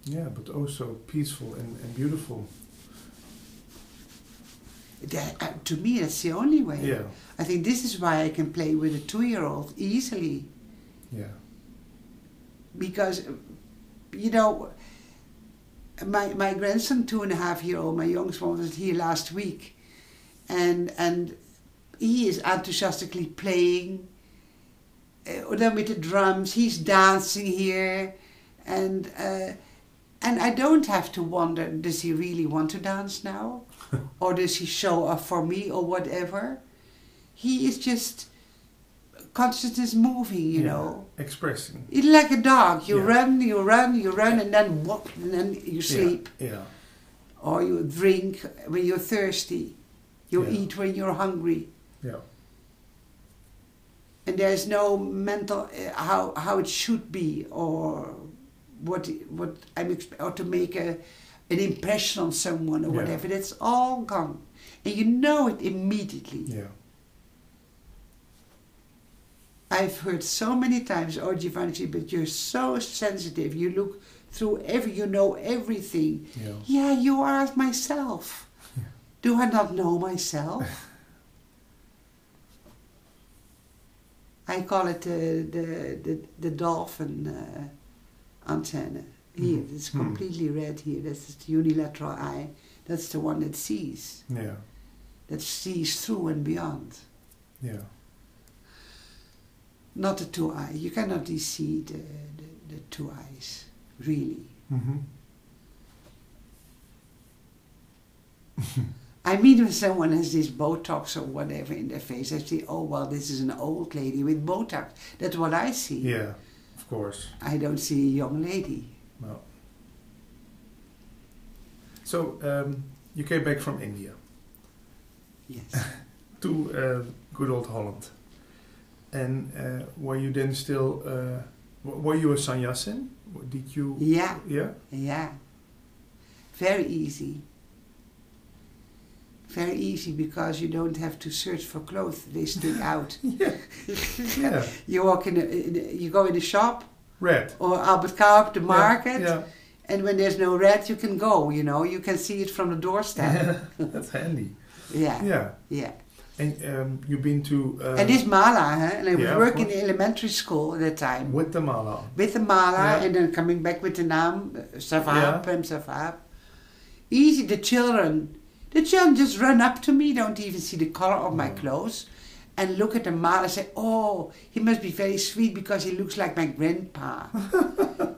Yeah, but also peaceful and beautiful.
To me, that's the only way.
Yeah.
I think this is why I can play with a 2-year-old easily.
Yeah.
Because, you know, my grandson, 2.5-year-old, my youngest one, was here last week, and he is enthusiastically playing. Then with the drums, he's dancing here, and I don't have to wonder, does he really want to dance now, or does he show up for me or whatever? He is just consciousness moving, you know.
Expressing.
It's like a dog. You
Yeah.
run, you run, you run, and then whoop, and then you sleep.
Yeah.
Or you drink when you're thirsty. You
Yeah.
eat when you're hungry.
Yeah.
And there's no mental how it should be, or what or to make an impression on someone or
Yeah.
whatever. That's all gone, and you know it immediately.
Yeah.
I've heard so many times, "Oh, Givenchy, but you're so sensitive. You look through you know everything."
Yeah.
Yeah, you are myself.
Yeah.
Do I not know myself? I call it the dolphin antenna. Here,
Mhm.
it's completely red here. That's the unilateral eye. That's the one that sees.
Yeah.
That sees through and beyond.
Yeah.
Not the two eyes. You cannot see the two eyes, really.
Mm-hmm.
I mean, when someone has this Botox or whatever in their face, I say, "Oh, well, this is an old lady with Botox." That's what I see.
Yeah, of course.
I don't see a young lady.
No. So, you came back from India
Yes.
to good old Holland. And were you then still, were you a sannyasin? Did you?
Yeah.
Yeah?
Yeah. Very easy. Very easy, because you don't have to search for clothes. They stick out.
Yeah. Yeah.
You walk you go in a shop
Red.
or Albert Kuip, the market,
Yeah.
and when there's no red, you can go. You know, you can see it from the doorstep.
Yeah. That's handy.
Yeah.
Yeah.
Yeah.
And you've been to...
And this mala, huh? And I was
yeah, of
working in
course.
the elementary school at that time.
with the mala.
With the mala,
Yeah.
and then coming back with the naam, Savab,
Yeah.
Prem Savab. Easy, the children just run up to me, don't even see the color of my clothes, and look at the mala and say, "Oh, he must be very sweet because he looks like my grandpa."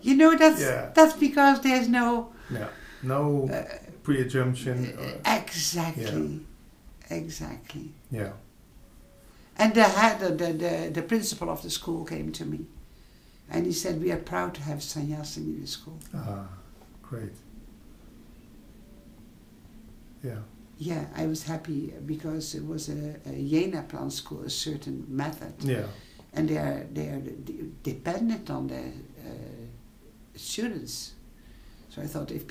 You know,
Yeah.
that's because there's no...
Yeah. No pre-assumption.
Exactly. Exactly.
Yeah.
And the principal of the school came to me, and he said, "We are proud to have sannyasin in the school."
Ah, great. Yeah.
Yeah, I was happy because it was a Jena plan school, a certain method,
Yeah.
and they are dependent on the students. So I thought, if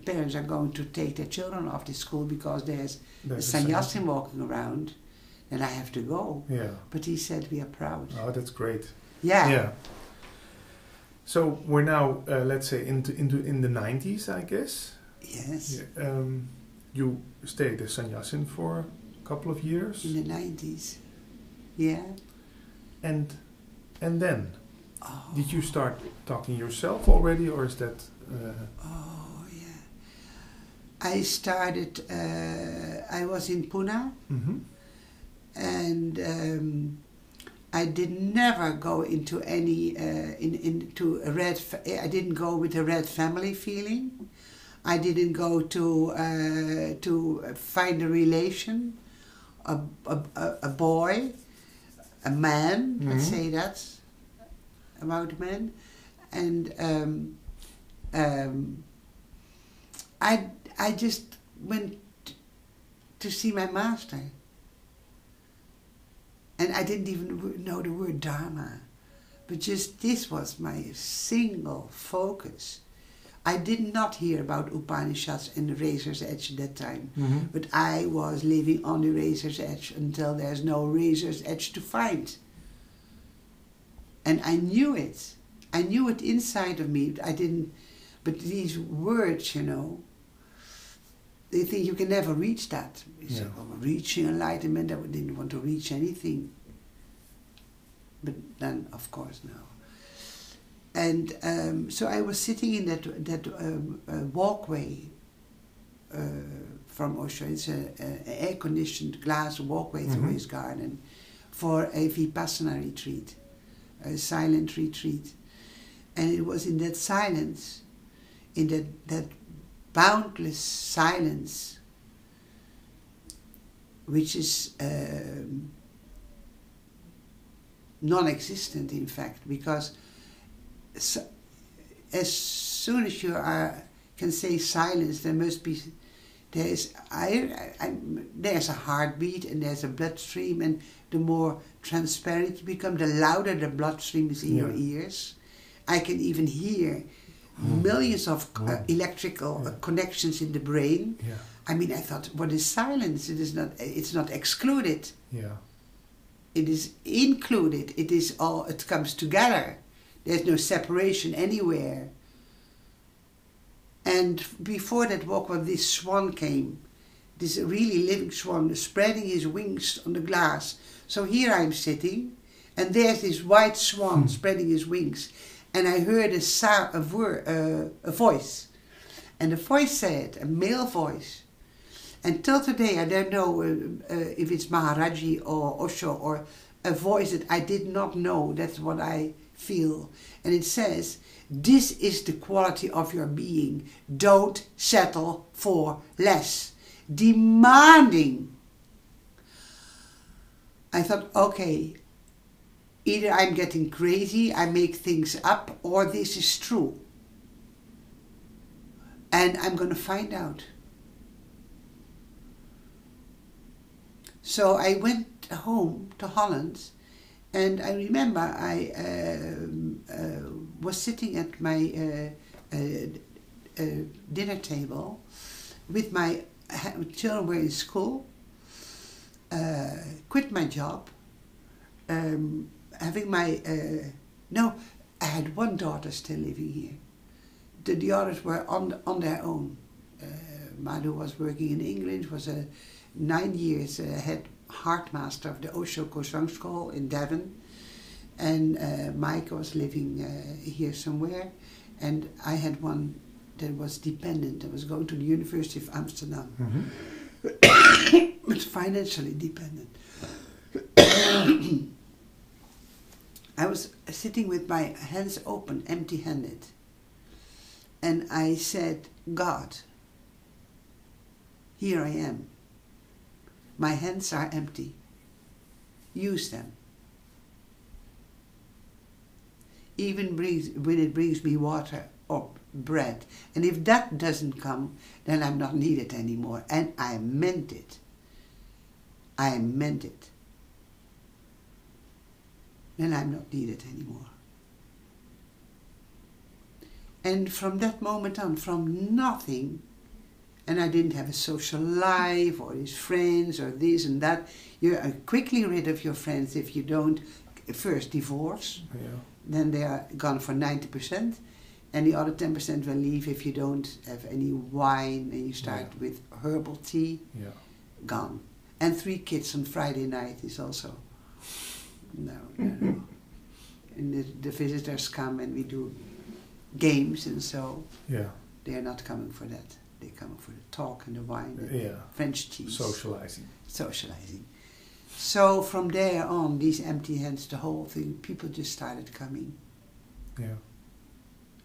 parents are going to take their children off this school because there's a
There's a
sannyasin walking around, then I have to go.
Yeah.
But he said, "We are proud."
Oh, that's great.
Yeah.
Yeah. So we're now, let's say, in the 90s, I guess.
Yes.
Yeah. You stayed as sannyasin for a couple of years,
In the 90s. Yeah.
and then
Oh.
did you start talking yourself already, or is that?
Oh, yeah. I started, I was in Pune,
Mm-hmm.
and I did never go into any, into a I didn't go with a red family feeling. I didn't go to find a relation, a boy, a man, let's
Mhm.
say that, about men. And I just went to see my master. And I didn't even know the word Dharma. But just this was my single focus. I did not hear about Upanishads and the razor's edge at that time.
Mm-hmm.
But I was living on the razor's edge until there's no razor's edge to find. And I knew it. I knew it inside of me. I didn't, but these words, you know, they think you can never reach that. You say,
Yeah.
"Oh, reaching enlightenment," I didn't want to reach anything. But then, of course, no. And so I was sitting in that walkway from Osho. It's an air-conditioned glass walkway through his garden for a Vipassana retreat, a silent retreat. And it was in that silence, in that boundless silence, which is non-existent, in fact, because as soon as you can say silence, there's a heartbeat and there's a bloodstream, and the more transparent you become, the louder the bloodstream is in your ears. I can even hear millions of electrical connections in the brain.
Yeah.
I mean, I thought, what is silence? It's not excluded.
Yeah.
It is included. It is all. It comes together. There's no separation anywhere. And before that walk, when this swan came, this really living swan, spreading his wings on the glass. So here I'm sitting, and there's this white swan spreading his wings, and I heard a voice, and the voice said, a male voice. And till today, I don't know if it's Maharaji or Osho or a voice that I did not know. That's what I feel. And it says, this is the quality of your being. Don't settle for less. Demanding. I thought, okay, either I'm getting crazy, I make things up, or this is true. And I'm going to find out. So I went home to Holland, and I remember I was sitting at my dinner table with my children were in school, quit my job, having my, no, I had one daughter still living here. The others were on their own. Madhu was working in England, was 9 years head heartmaster of the Osho Kosang School in Devon, and Mike was living here somewhere, and I had one that was dependent, that was going to the University of Amsterdam, but financially dependent. I was sitting with my hands open, empty-handed, and I said, God, here I am. My hands are empty. Use them. Even when it brings me water or bread. And if that doesn't come, then I'm not needed anymore. And I meant it. I meant it. Then I'm not needed anymore. And from that moment on, from nothing, and I didn't have a social life or these friends or this and that. You're quickly rid of your friends if you don't first divorce. Yeah. Then they are gone for 90%, and the other 10% will leave if you don't have any wine and you start with herbal tea. Yeah. Gone. And 3 kids on Friday night is also no. And the visitors come and we do games, and so they are not coming for that. They come for the talk and the wine, and French cheese. Socializing. So from there on, these empty hands, the whole thing, people just started coming. Yeah.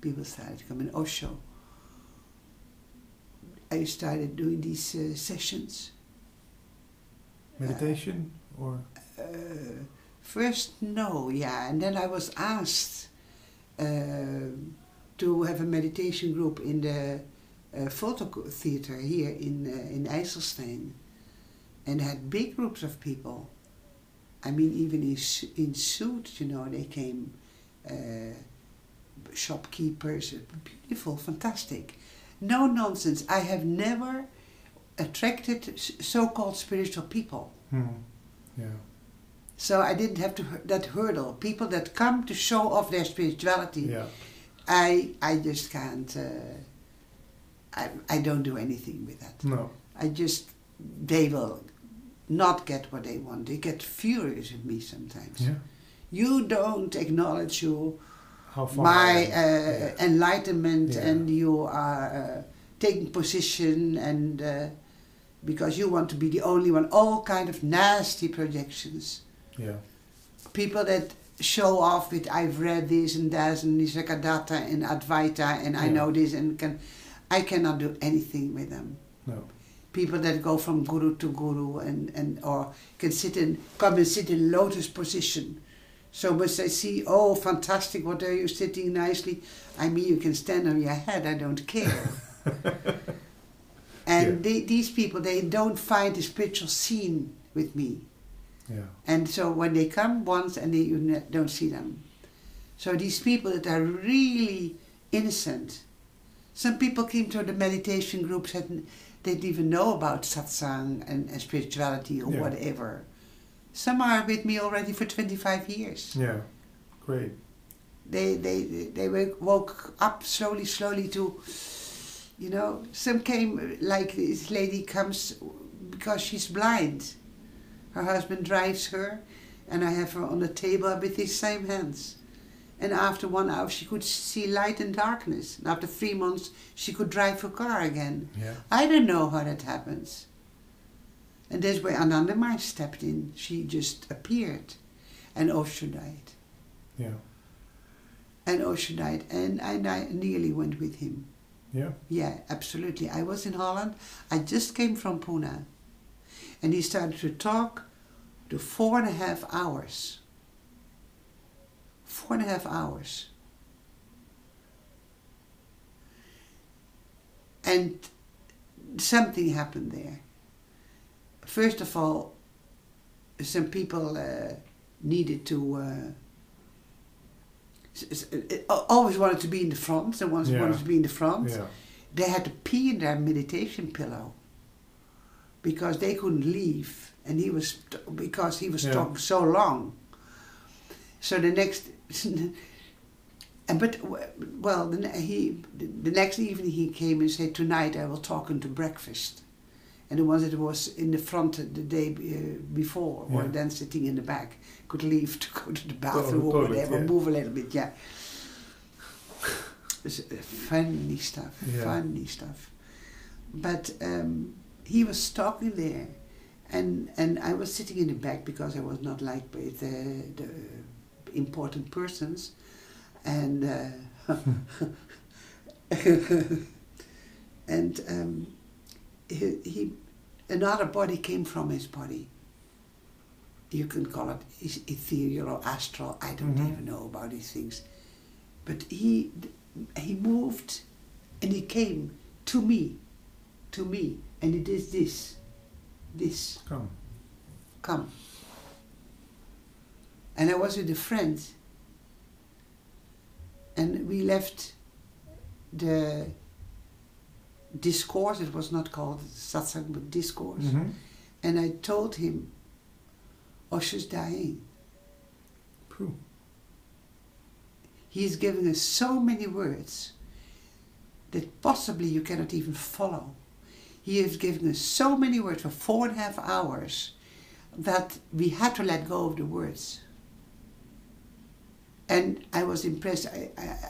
People started coming. Osho. I started doing these sessions.
Meditation or?
First, no, and then I was asked to have a meditation group in the photo theater here in IJsselstein, and had big groups of people. I mean, even in suits, they came, shopkeepers, beautiful, fantastic. No nonsense. I have never attracted so-called spiritual people. Yeah. So I didn't have that hurdle. People that come to show off their spirituality. Yeah. I just can't. I don't do anything with that. No. They will not get what they want. They get furious at me sometimes. Yeah. You don't acknowledge
how far?
My
Yeah.
enlightenment,
Yeah.
and you are taking position, and because you want to be the only one. All kind of nasty projections.
Yeah.
People that show off with I've read this and that and Nisargadatta and Advaita and I
Yeah.
know this and I cannot do anything with them.
No.
People that go from guru to guru and or can come and sit in lotus position. So once I see, oh, fantastic, what are you sitting nicely? I mean, you can stand on your head, I don't care. And these people, they don't find the spiritual scene with me.
Yeah.
And so when they come once and you don't see them. So these people that are really innocent. Some people came to the meditation groups and they didn't even know about satsang and spirituality or
Yeah.
whatever. Some are with me already for 25 years.
Yeah. Great.
They woke up slowly to, you know, some came, like this lady comes because she's blind. Her husband drives her and I have her on the table with his same hands. And after 1 hour she could see light and darkness. And after 3 months she could drive her car again.
Yeah.
I don't know how that happens. And that's where Anandamai stepped in. She just appeared. And Osho died.
Yeah.
And Osho died. And I nearly went with him.
Yeah.
Yeah, absolutely. I was in Holland. I just came from Pune. And he started to talk to 4.5 hours. 4.5 hours. And something happened there. First of all, some people needed to always wanted to be in the front. The ones who wanted to be in the front.
Yeah.
They had to pee in their meditation pillow because they couldn't leave, and because he was talking so long. So the next, the next evening he came and said, "Tonight I will talk into breakfast." And the ones that was in the front the day before, or then sitting in the back, could leave to go to the bathroom or whatever, move a little bit, yeah. Funny stuff, funny stuff. But he was talking there, and I was sitting in the back because I was not liked by the important persons, and and he another body came from his body. You can call it ethereal or astral. I don't even know about these things, but he moved, and he came to me, and he did this. Come. And I was with a friend, and we left the discourse. It was not called satsang, but discourse. And I told him, Osho's dying.
True.
He is giving us so many words that possibly you cannot even follow. He is giving us so many words for 4.5 hours that we had to let go of the words. And I was impressed.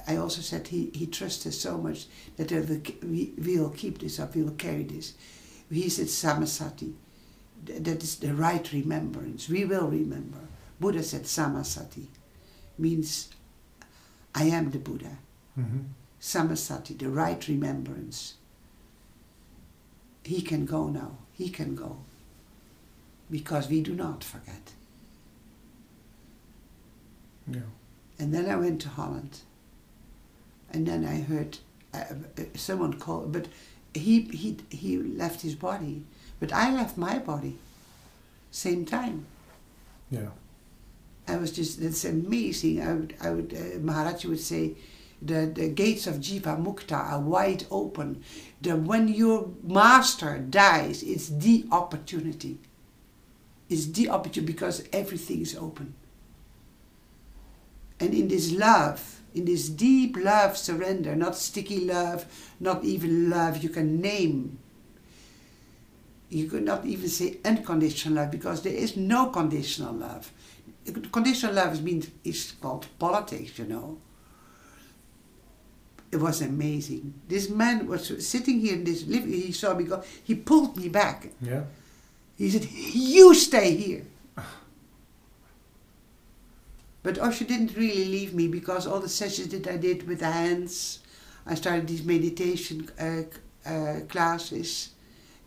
I also said he trusts us so much that we will keep this up, we will carry this. He said samasati, that is the right remembrance. We will remember. Buddha said samasati, means I am the Buddha. Samasati, the right remembrance. He can go now. He can go. Because we do not forget.
Yeah.
And then I went to Holland. And then I heard someone call, but he left his body. But I left my body. Same time.
Yeah.
I was just, that's amazing. I would Maharaji would say, the gates of Jiva Mukta are wide open. When your master dies, it's the opportunity. It's the opportunity because everything is open. And in this love, in this deep love surrender, not sticky love, not even love you can name. You could not even say unconditional love because there is no conditional love. Conditional love is called politics, you know. It was amazing. This man was sitting here in this living. He saw me go. He pulled me back.
Yeah.
He said, "You stay here." But Osho didn't really leave me, because all the sessions that I did with the hands, I started these meditation classes.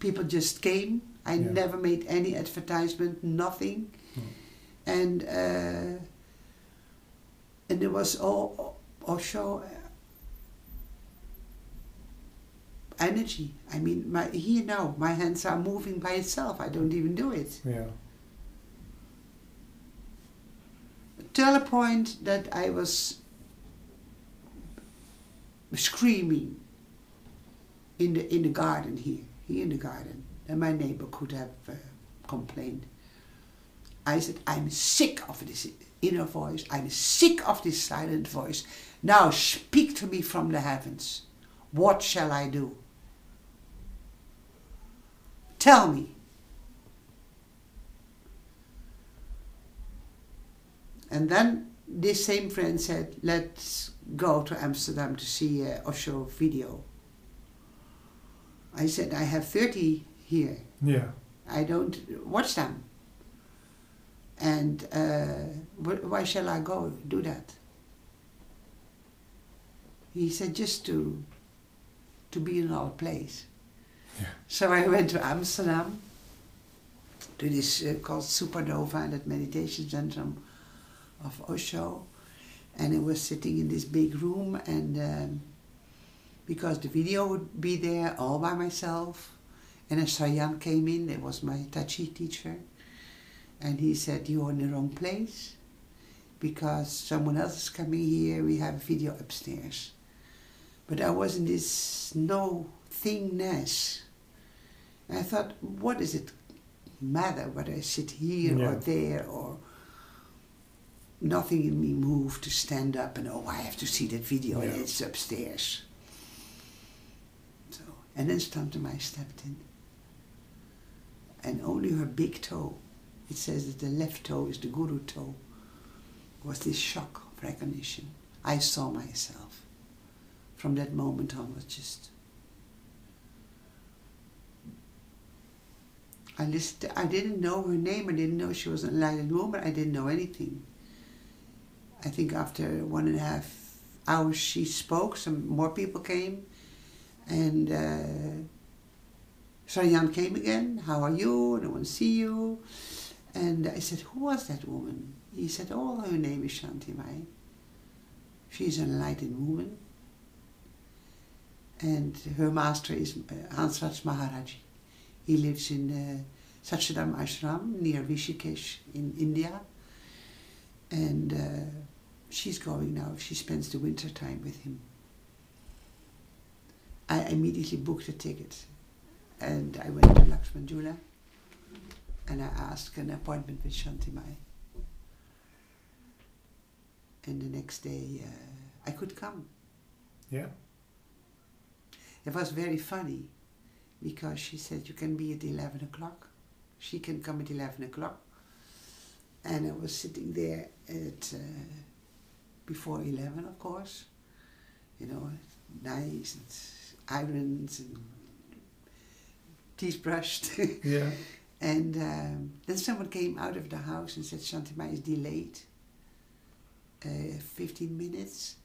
People just came. I never made any advertisement, nothing. And it was all Osho energy. I mean, my hands are moving by itself. I don't even do it.
Yeah.
Till a point that I was screaming in the garden here in the garden, and my neighbor could have complained. I said, "I'm sick of this inner voice. I'm sick of this silent voice. Now speak to me from the heavens. What shall I do? Tell me." And then this same friend said, "Let's go to Amsterdam to see a Osho video." I said, "I have 30 here.
Yeah.
I don't watch them. And why shall I go do that?" He said, "Just to be in our place."
Yeah.
So I went to Amsterdam, to this called Supernova, that meditation center of Osho, and I was sitting in this big room, and because the video would be there all by myself, and a Sayan came in. It was my Tai Chi teacher, and he said, "You're in the wrong place, because someone else is coming here. We have a video upstairs." But I was in this no thingness. And I thought, what does it matter whether I sit here or there, or nothing in me moved to stand up and, I have to see that video, and it's upstairs. So, and then Shanti stepped in, and only her big toe, it says that the left toe is the guru toe, was this shock of recognition. I saw myself. From that moment on, was just, I listened. I didn't know her name. I didn't know she was an enlightened woman. I didn't know anything. I think after 1.5 hours she spoke, some more people came, and Saryan came again. "How are you? I want to see you." And I said, "Who was that woman?" He said, "Oh, her name is Shanti. She's an enlightened woman. And her master is Hansraj Maharaji. He lives in Satchidanand Ashram near Rishikesh in India. And she's going now. She spends the winter time with him." I immediately booked a ticket, and I went to Lakshman Jula, and I asked an appointment with Shantimai. And the next day I could come.
Yeah.
It was very funny, because she said, "You can be at 11 o'clock. She can come at 11 o'clock. And I was sitting there at before 11, of course. Nice, and irons and teeth brushed.
Yeah.
And then someone came out of the house and said, "Shantimai is delayed 15 minutes.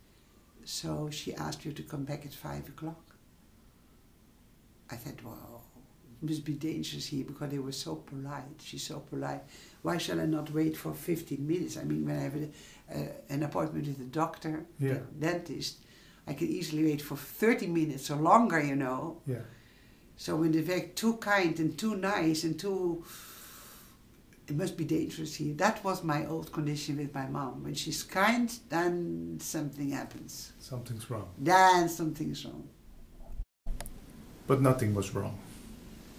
So she asked you to come back at 5 o'clock. I thought, well, it must be dangerous here, because they were so polite. She's so polite. Why shall I not wait for 15 minutes? I mean, when I have an appointment with a doctor, the dentist, I can easily wait for 30 minutes or longer,
Yeah.
So when they're very too kind and too nice and too... It must be dangerous here. That was my old condition with my mom. When she's kind, then something happens.
Something's wrong.
Then something's wrong.
But nothing was wrong.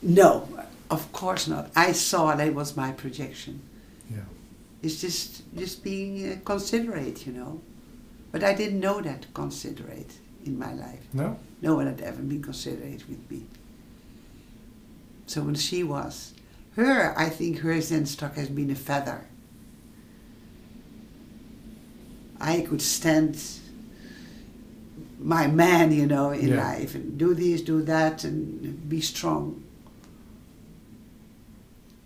No, of course not. I saw that it was my projection.
Yeah.
It's just being considerate, But I didn't know that considerate in my life.
No?
No one had ever been considerate with me. So when she was... I think her Zen stock has been a feather. I could stand my man, you know, in
Yeah.
life, and do this, do that, and be strong.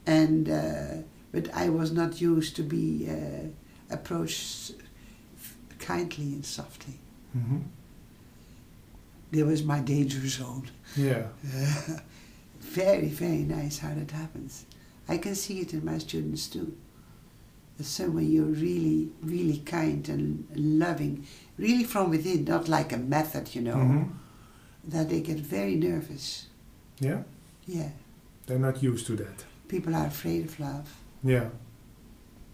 And but I was not used to be approached kindly and softly.
Mm-hmm.
There was my danger zone.
Yeah.
Very, very nice how that happens. I can see it in my students too. That when you're really, really kind and loving, really from within, not like a method, you know,
Mm-hmm.
that they get very nervous.
Yeah.
Yeah.
They're not used to that.
People are afraid of love.
Yeah.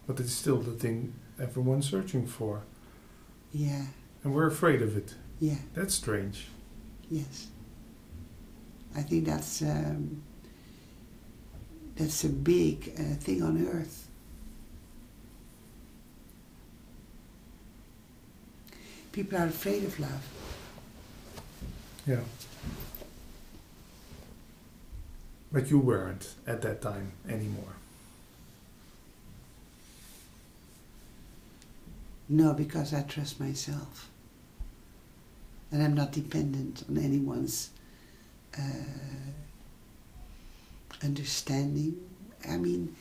But it's still the thing everyone's searching for.
Yeah.
And we're afraid of it.
Yeah.
That's strange.
Yes. I think that's a big thing on earth. People are afraid of love.
Yeah. But you weren't at that time anymore.
No, because I trust myself. And I'm not dependent on anyone's understanding. I mean,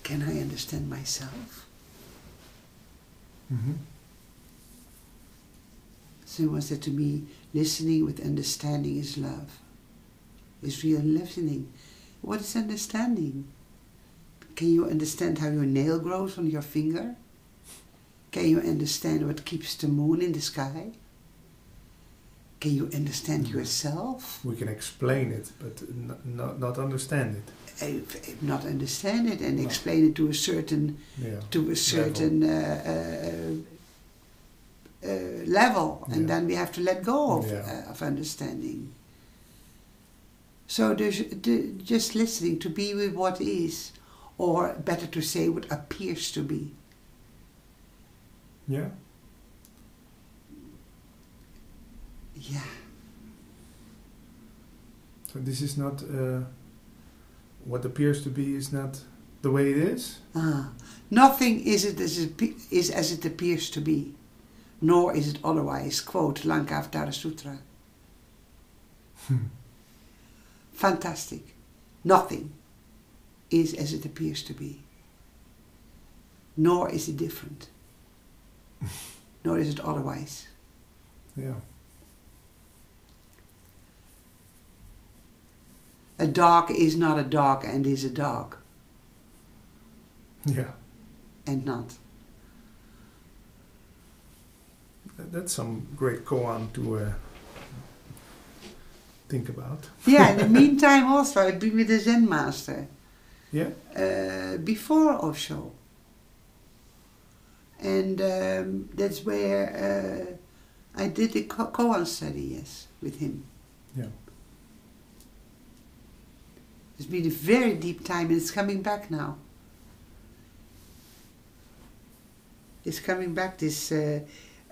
can I understand myself?
Mm-hmm.
Someone said to me, listening with understanding is love. Is real listening. What is understanding? Can you understand how your nail grows on your finger? Can you understand what keeps the moon in the sky? Can you understand yourself?
We can explain it, but not understand it.
Not understand it and explain it to a certain level, and then we have to let go of understanding. So there's just listening to be with what is, or better to say, what appears to be.
Yeah.
Yeah.
So this is not what appears to be is not the way it is.
Nothing is as it appears to be, nor is it otherwise. Quote Lankavatara Sutra. Fantastic. Nothing is as it appears to be, nor is it different, nor is it otherwise.
Yeah.
A dog is not a dog and is a dog.
Yeah.
And not.
That's some great koan to think about.
Yeah, in the meantime also I've been with a Zen master.
Yeah?
Before Osho. And that's where I did the koan study, yes, with him.
Yeah.
It's been a very deep time and it's coming back now. It's coming back, this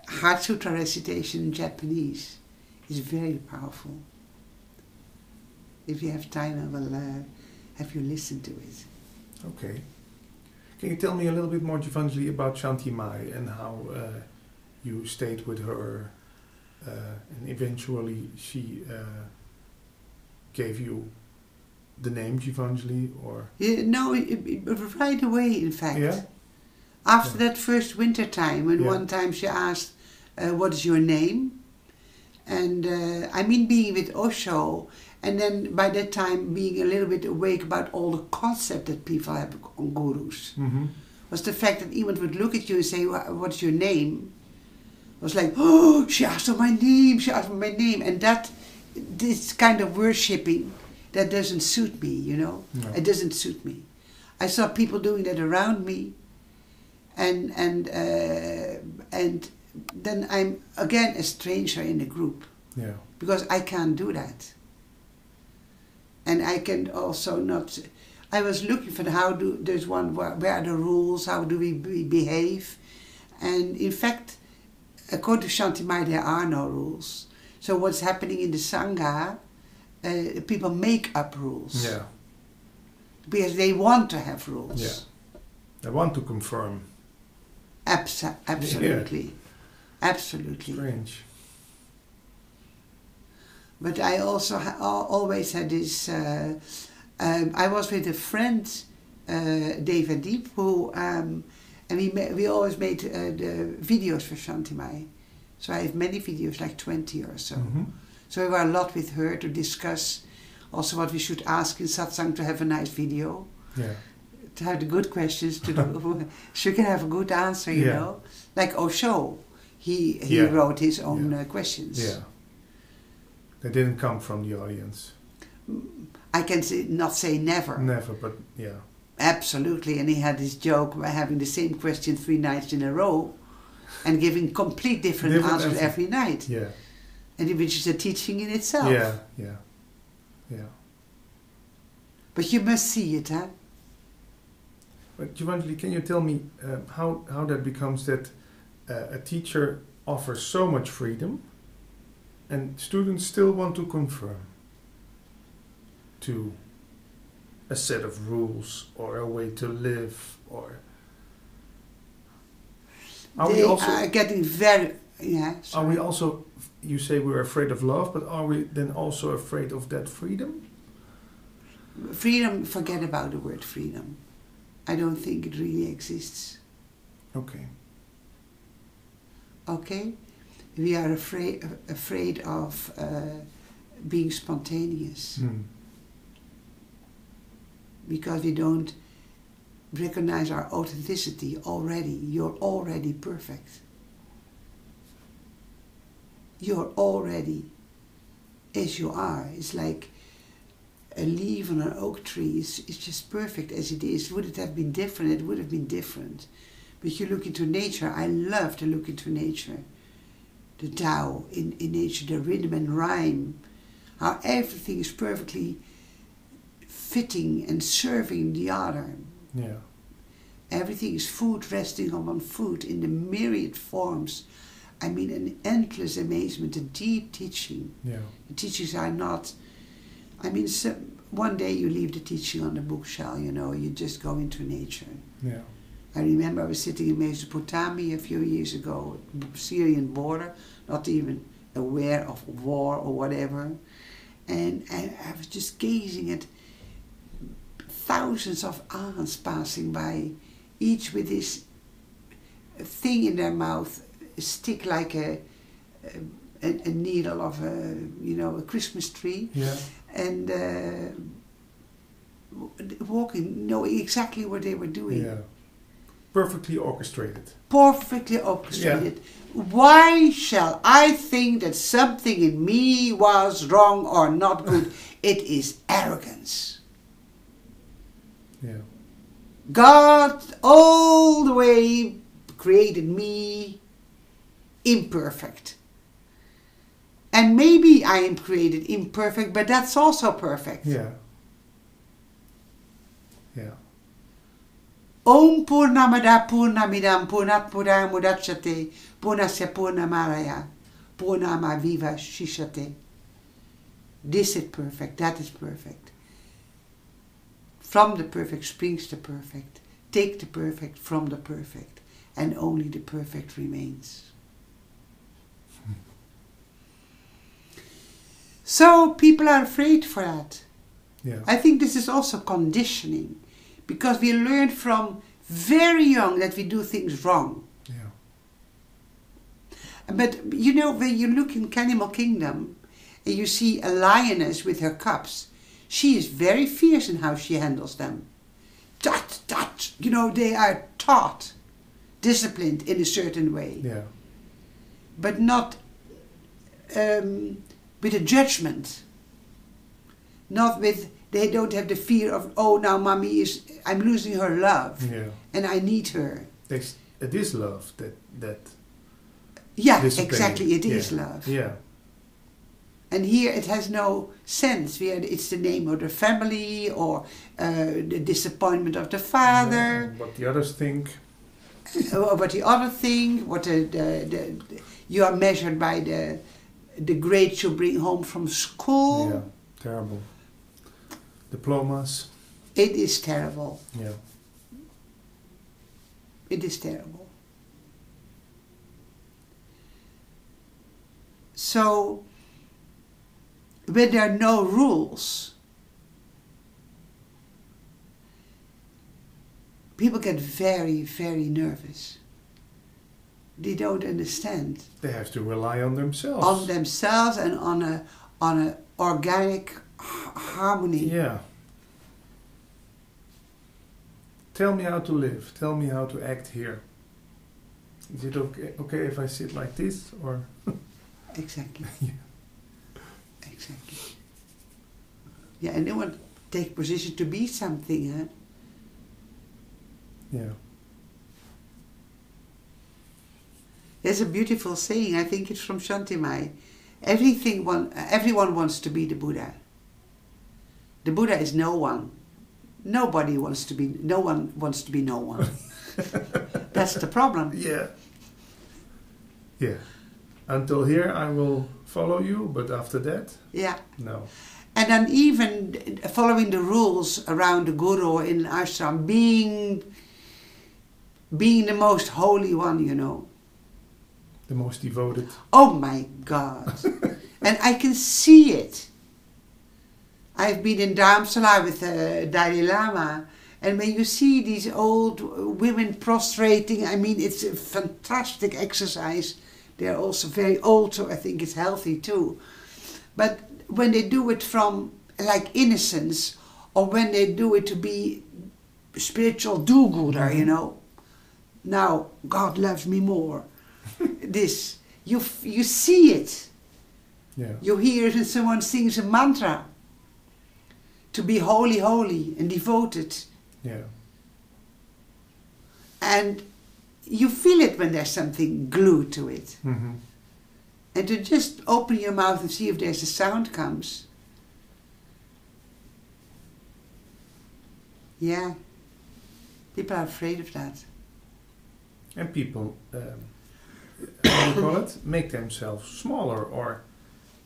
Heart Sutra recitation in Japanese is very powerful. If you have time, I will have you listen to it.
Okay. Can you tell me a little bit more, Jivanjali, about Shanti Mai and how you stayed with her and eventually she gave you the name Jivanjali, or?
No, right away, in fact.
Yeah?
After that first winter time, when one time she asked, what is your name? And I mean being with Osho, and then by that time being a little bit awake about all the concept that people have on gurus.
Mm-hmm.
Was the fact that anyone would look at you and say, what's your name? Was like, oh, she asked for my name, she asked for my name. And this kind of worshipping, that doesn't suit me, you know.
No.
It doesn't suit me. I saw people doing that around me, and then I'm again a stranger in the group.
Yeah.
Because I can't do that. And I can also not. I was looking for there's one where are the rules, how do we behave, and in fact, according to Shanti Mai, there are no rules. So what's happening in the Sangha? People make up rules.
Yeah.
Because they want to have rules.
Yeah. They want to confirm.
Absolutely.
Yeah.
Absolutely.
Strange.
But I also always had this. I was with a friend, Deva Deep, who and we always made the videos for Shantimai. So I have many videos, like 20 or so.
Mm-hmm.
So we were a lot with her to discuss also what we should ask in satsang to have a nice video.
Yeah.
To have the good questions to do, so you can have a good answer, you know. Like Osho, he wrote his own questions.
Yeah. They didn't come from the audience.
I can not say never.
Never, but yeah.
Absolutely, and he had this joke by having the same question 3 nights in a row and giving complete different answers every night.
Yeah.
And which is a teaching in itself.
Yeah, yeah, yeah.
But you must see it, huh?
But Giovanni, can you tell me how that becomes that a teacher offers so much freedom and students still want to conform to a set of rules or a way to live, or
They are getting very...
Are we also, you say we're afraid of love, but are we then also afraid of that freedom?
Freedom, forget about the word freedom. I don't think it really exists.
Okay.
Okay? We are afraid of being spontaneous. Because we don't recognize our authenticity already. You're already perfect. You're already as you are. It's like a leaf on an oak tree. It's just perfect as it is. Would it have been different? It would have been different. But you look into nature. I love to look into nature. The Tao in nature, the rhythm and rhyme. How everything is perfectly fitting and serving the other.
Yeah.
Everything is food resting on food in the myriad forms. I mean, an endless amazement, a deep teaching.
Yeah.
The teachings are not... I mean, one day you leave the teaching on the bookshelf, you know, you just go into nature.
Yeah.
I remember I was sitting in Mesopotamia a few years ago, Syrian border, not even aware of war or whatever. And I was just gazing at thousands of ants passing by, each with this thing in their mouth, a stick like a needle of a Christmas tree.
Yeah.
And walking, knowing exactly what they were doing.
Yeah. Perfectly orchestrated.
Perfectly orchestrated. Yeah. Why shall I think that something in me was wrong or not good? It is arrogance.
Yeah.
God all the way created me imperfect. And maybe I am created imperfect, but that's also perfect.
Yeah. Yeah.
Om Purnamada Purnamidam Purnat Purnam Mudachate Purnasya Purnamaraya Purnama Viva Shishate. This is perfect, that is perfect. From the perfect springs the perfect. Take the perfect from the perfect, and only the perfect remains. So people are afraid for that.
Yeah.
I think this is also conditioning, because we learn from very young that we do things wrong.
Yeah.
But you know, when you look in Animal Kingdom and you see a lioness with her cubs, she is very fierce in how she handles them. That, you know, they are taught, disciplined in a certain way.
Yeah.
But not with a judgment. Not with, they don't have the fear of, oh, now mommy I'm losing her love.
Yeah.
And I need her.
It is love that
Yeah,
discipline.
exactly, it is love.
Yeah.
And here it has no sense. It's the name of the family, or the disappointment of the father.
What the others think.
Or what the other thing. What you are measured by the grades you bring home from school.
Yeah, terrible. Diplomas.
It is terrible.
Yeah.
It is terrible. So, when there are no rules, people get very, very nervous. They don't understand.
They have to rely on themselves.
On themselves and on a organic harmony.
Yeah. Tell me how to live. Tell me how to act here. Is it okay if I sit like this or?
Exactly.
Yeah.
Exactly. Yeah, and they want to take position to be something, huh?
Yeah.
There's a beautiful saying, I think it's from Shantimai. Everyone wants to be the Buddha. The Buddha is no one. No one wants to be no one. That's the problem.
Yeah. Yeah. Until here I will follow you, but after that,
Yeah.
no.
And then even following the rules around the guru in ashram, being the most holy one, you know.
The most devoted.
Oh my God. And I can see it. I've been in Dharamsala with the Dalai Lama, and when you see these old women prostrating, I mean, it's a fantastic exercise. They're also very old, so I think it's healthy too. But when they do it from like innocence, or when they do it to be spiritual do-gooder, you know, now God loves me more. This, you see it.
Yeah.
You hear it when someone sings a mantra. To be holy, holy and devoted.
Yeah.
And you feel it when there's something glued to it.
Mm-hmm.
And to just open your mouth and see if there's a sound comes. Yeah. People are afraid of that.
And people, how do you call it? Make themselves smaller or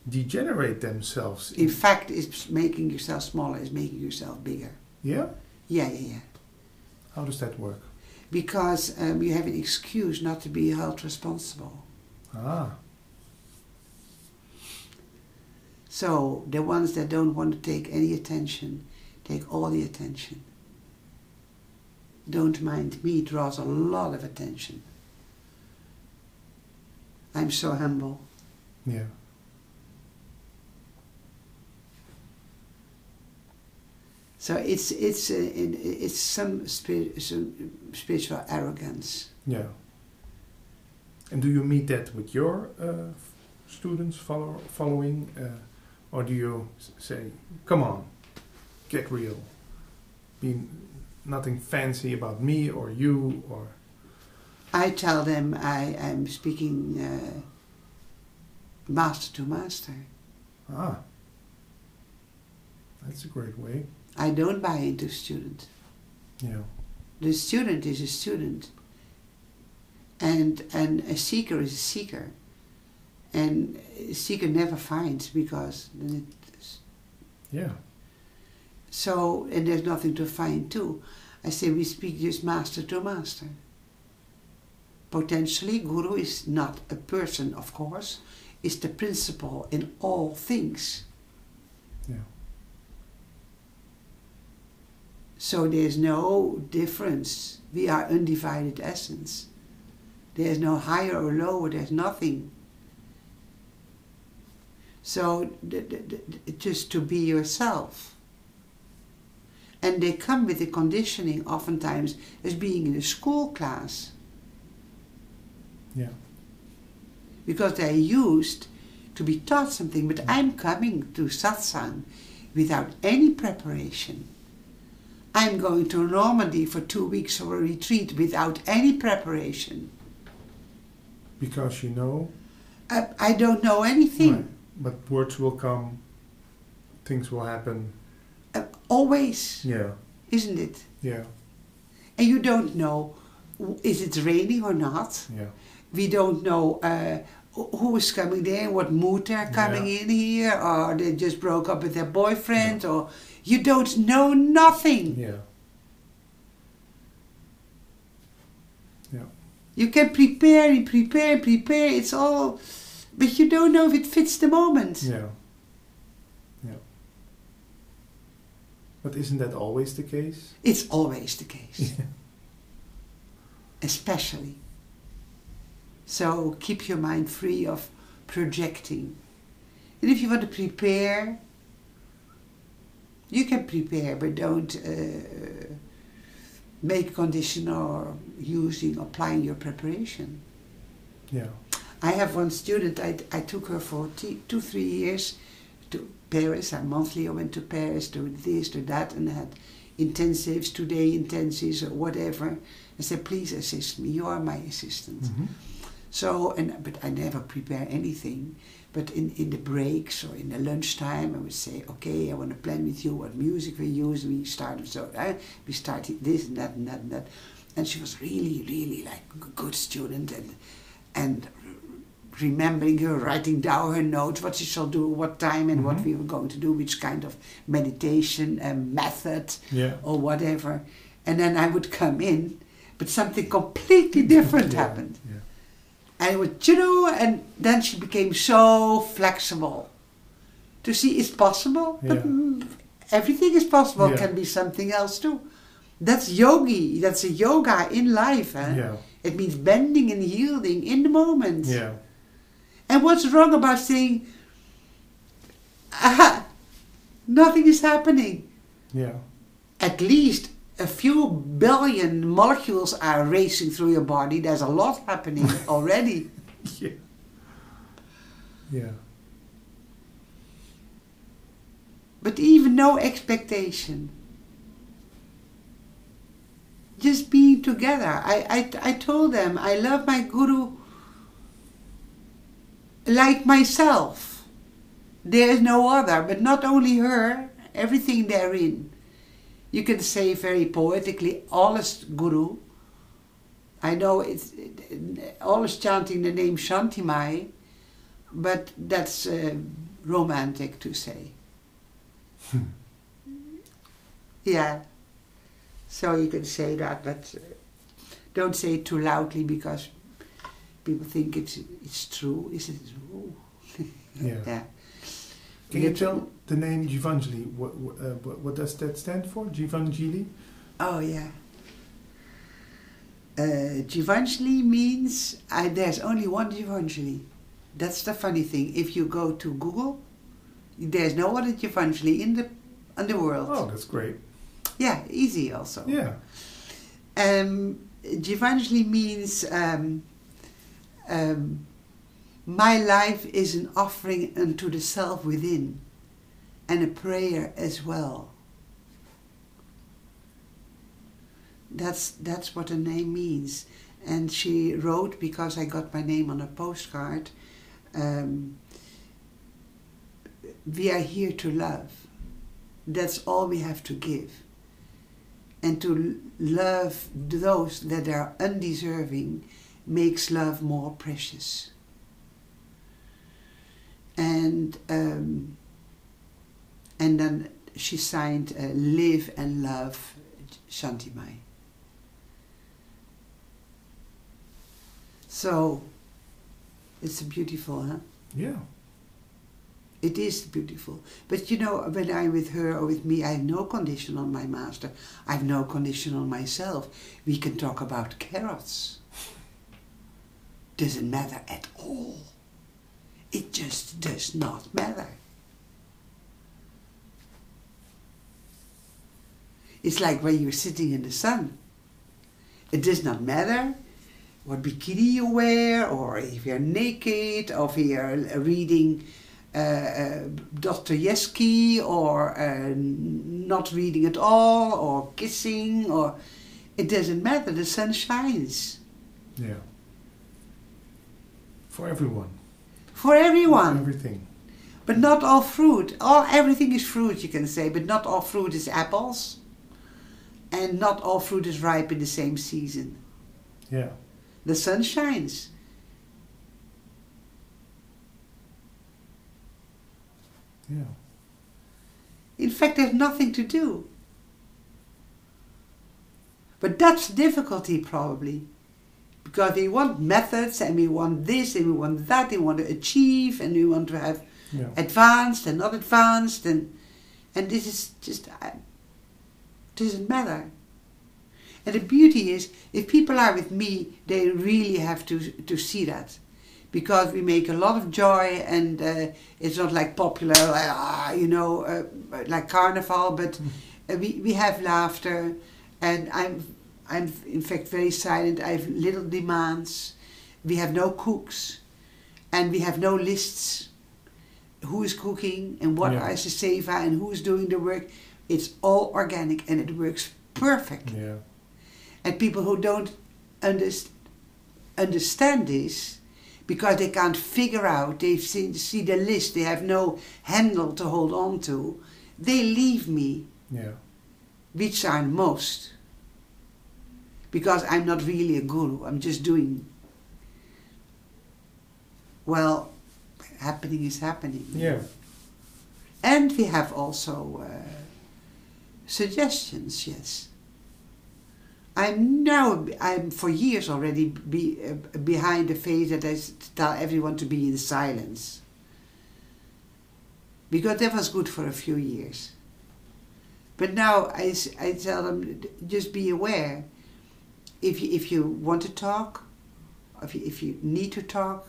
degenerate themselves.
In fact, it's making yourself smaller is making yourself bigger.
Yeah?
Yeah.
How does that work?
Because you have an excuse not to be held responsible.
Ah.
So the ones that don't want to take any attention, take all the attention. Don't mind me draws a lot of attention. I'm so humble.
Yeah.
So it's some spiritual arrogance.
Yeah. And do you meet that with your students following? Or do you say, come on, get real? Nothing fancy about me or you or...
I tell them I'm speaking master to master.
Ah. That's a great way.
I don't buy into student.
Yeah.
The student is a student. And a seeker is a seeker. And a seeker never finds because then it's...
Yeah.
So, and there's nothing to find too. I say we speak just master to master. Potentially, Guru is not a person, of course. It's the principle in all things.
Yeah.
So there's no difference. We are undivided essence. There's no higher or lower, there's nothing. So just to be yourself. And they come with the conditioning oftentimes as being in a school class.
Yeah.
Because they're used to be taught something. But I'm coming to satsang without any preparation. I'm going to Normandy for 2 weeks for a retreat without any preparation.
Because you know?
I don't know anything.
Right. But words will come, things will happen.
Always.
Yeah.
Isn't it?
Yeah.
And you don't know, is it raining or not?
Yeah.
We don't know who is coming there, what mood they're coming in here, or they just broke up with their boyfriend, or you don't know nothing.
Yeah. Yeah.
You can prepare, it's all, but you don't know if it fits the moment.
Yeah. But isn't that always the case?
It's always the case.
Yeah.
Especially. So keep your mind free of projecting. And if you want to prepare, you can prepare, but don't make a condition or applying your preparation.
Yeah.
I have one student, I took her for 2-3 years to Paris. Monthly I went to Paris, to this, to that, and I had intensives, 2-day intensives or whatever. I said, please assist me, you are my assistant.
Mm-hmm.
So, but I never prepare anything. But in the breaks or in the lunchtime, I would say, okay, I want to plan with you what music we use. We started this and that and that and that. And she was really, really like a good student and remembering her, writing down her notes, what she shall do, what time and what we were going to do, which kind of meditation method or whatever. And then I would come in, but something completely different happened.
Yeah.
And it would, and then she became so flexible to see it's possible, but everything is possible. It can be something else too. That's yogi. That's a yoga in life. Eh?
Yeah.
It means bending and yielding in the moment.
Yeah.
And what's wrong about saying, nothing is happening?
Yeah.
At least a few billion molecules are racing through your body. There's a lot happening already.
Yeah. Yeah.
But even no expectation. Just being together. I told them I love my guru like myself. There is no other, but not only her, everything therein. You can say very poetically, alles guru. I know it's always chanting the name Shantimai, but that's romantic to say. Yeah. So you can say that, but don't say it too loudly because people think it's true. Is it true? Yeah.
Can you tell the name Jivanjali? What does that stand for? Jivanjali?
Oh yeah. Jivanjali means there's only one Jivanjali. That's the funny thing. If you go to Google, there's no other Jivanjali in the world.
Oh, that's great.
Yeah, easy also.
Yeah.
Jivanjali means my life is an offering unto the self within and a prayer as well. That's what the name means. And she wrote, because I got my name on a postcard, we are here to love. That's all we have to give. And to love those that are undeserving makes love more precious. And then she signed Live and Love Shantimai. So it's beautiful, huh?
Yeah.
It is beautiful. But you know, when I'm with her or with me, I have no condition on my master. I have no condition on myself. We can talk about carrots. Doesn't matter at all. It just does not matter. It's like when you're sitting in the sun. It does not matter what bikini you wear, or if you're naked, or if you're reading Dostoevsky, or not reading at all, or kissing, or it doesn't matter. The sun shines.
Yeah. For everyone.
For everyone.
Everything.
But not all fruit. Everything is fruit, you can say, but not all fruit is apples. And not all fruit is ripe in the same season.
Yeah.
The sun shines.
Yeah.
In fact, there's nothing to do. But that's the difficulty, probably. Because we want methods, and we want this, and we want that, and we want to achieve, and we want to have advanced and not advanced, and this is just, Doesn't matter. And the beauty is, if people are with me, they really have to see that. Because we make a lot of joy, and it's not like popular, like carnival, but we have laughter, and I'm in fact very silent. I have little demands. We have no cooks, and we have no lists. Who is cooking, and what is the seva, and who is doing the work. It's all organic, and it works perfect.
Yeah.
And people who don't understand this, because they can't figure out, they see the list, they have no handle to hold on to, they leave me, which are most. Because I'm not really a guru, I'm just doing. Well, happening is happening.
Yeah.
And we have also suggestions, yes. I'm for years already behind the phase that I tell everyone to be in silence. Because that was good for a few years. But now I tell them, just be aware. If you want to talk, if you need to talk,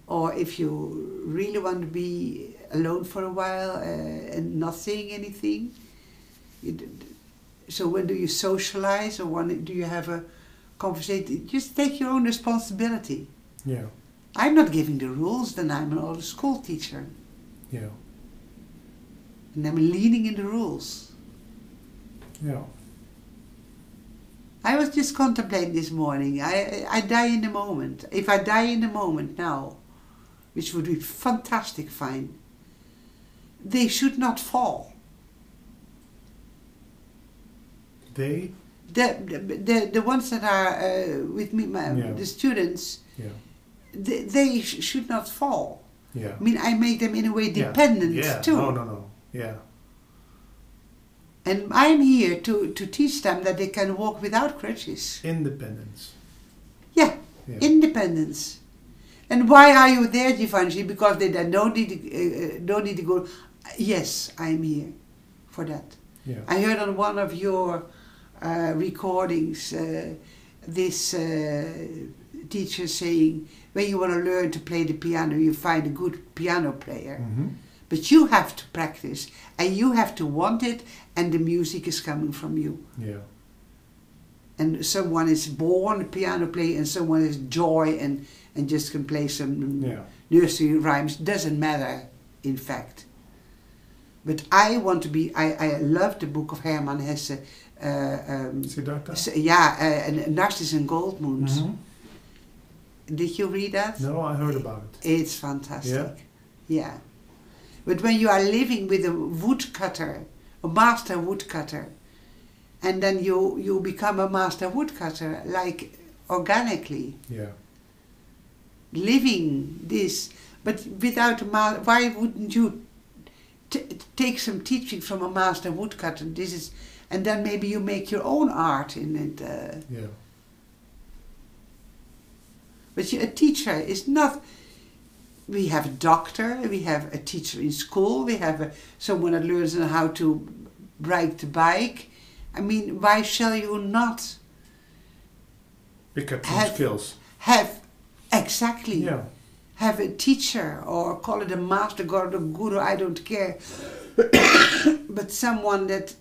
or if you really want to be alone for a while and not saying anything, so when do you socialize, or when do you have a conversation? Just take your own responsibility.
Yeah.
I'm not giving the rules, then I'm an old school teacher.
Yeah.
And I'm leaning in the rules.
Yeah.
I was just contemplating this morning. I die in the moment. If I die in the moment now, which would be fantastic fine, they should not fall.
They?
The ones that are with me, the students, they should not fall.
Yeah.
I mean, I make them in a way dependent too.
No. Yeah.
And I'm here to teach them that they can walk without crutches.
Independence.
Yeah. Independence. And why are you there, Givenchy? Because they don't need to go. Yes, I'm here for that.
Yeah.
I heard on one of your recordings this teacher saying, when you want to learn to play the piano, you find a good piano player.
Mm-hmm.
But you have to practice, and you have to want it, and the music is coming from you.
Yeah.
And someone is born a piano player, and someone has joy and just can play some nursery rhymes. Doesn't matter, in fact. But I want to be. I love the book of Hermann Hesse.
Siddhartha?
Narcissus and Goldmund.
Mm-hmm.
Did you read that?
No, I heard about it.
It's fantastic. Yeah. But when you are living with a woodcutter, a master woodcutter, and then you become a master woodcutter, like organically. Yeah. Living this, but without why wouldn't you take some teaching from a master woodcutter? This is, and then maybe you make your own art in it. But a teacher is not. We have a doctor, we have a teacher in school, we have someone that learns how to ride the bike. I mean, why shall you not
pick up some skills?
Exactly.
Yeah.
Have a teacher, or call it a master, god, a guru, I don't care. But someone that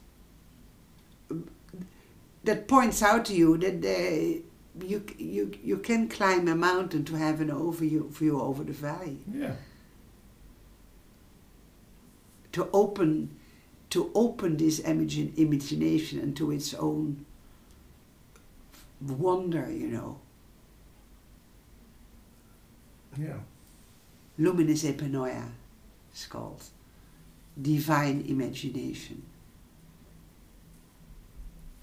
points out to you that you can climb a mountain to have an overview over the valley.
Yeah.
To open this imagination into its own wonder, you know.
Yeah.
Luminous epinoia, it's called. Divine imagination.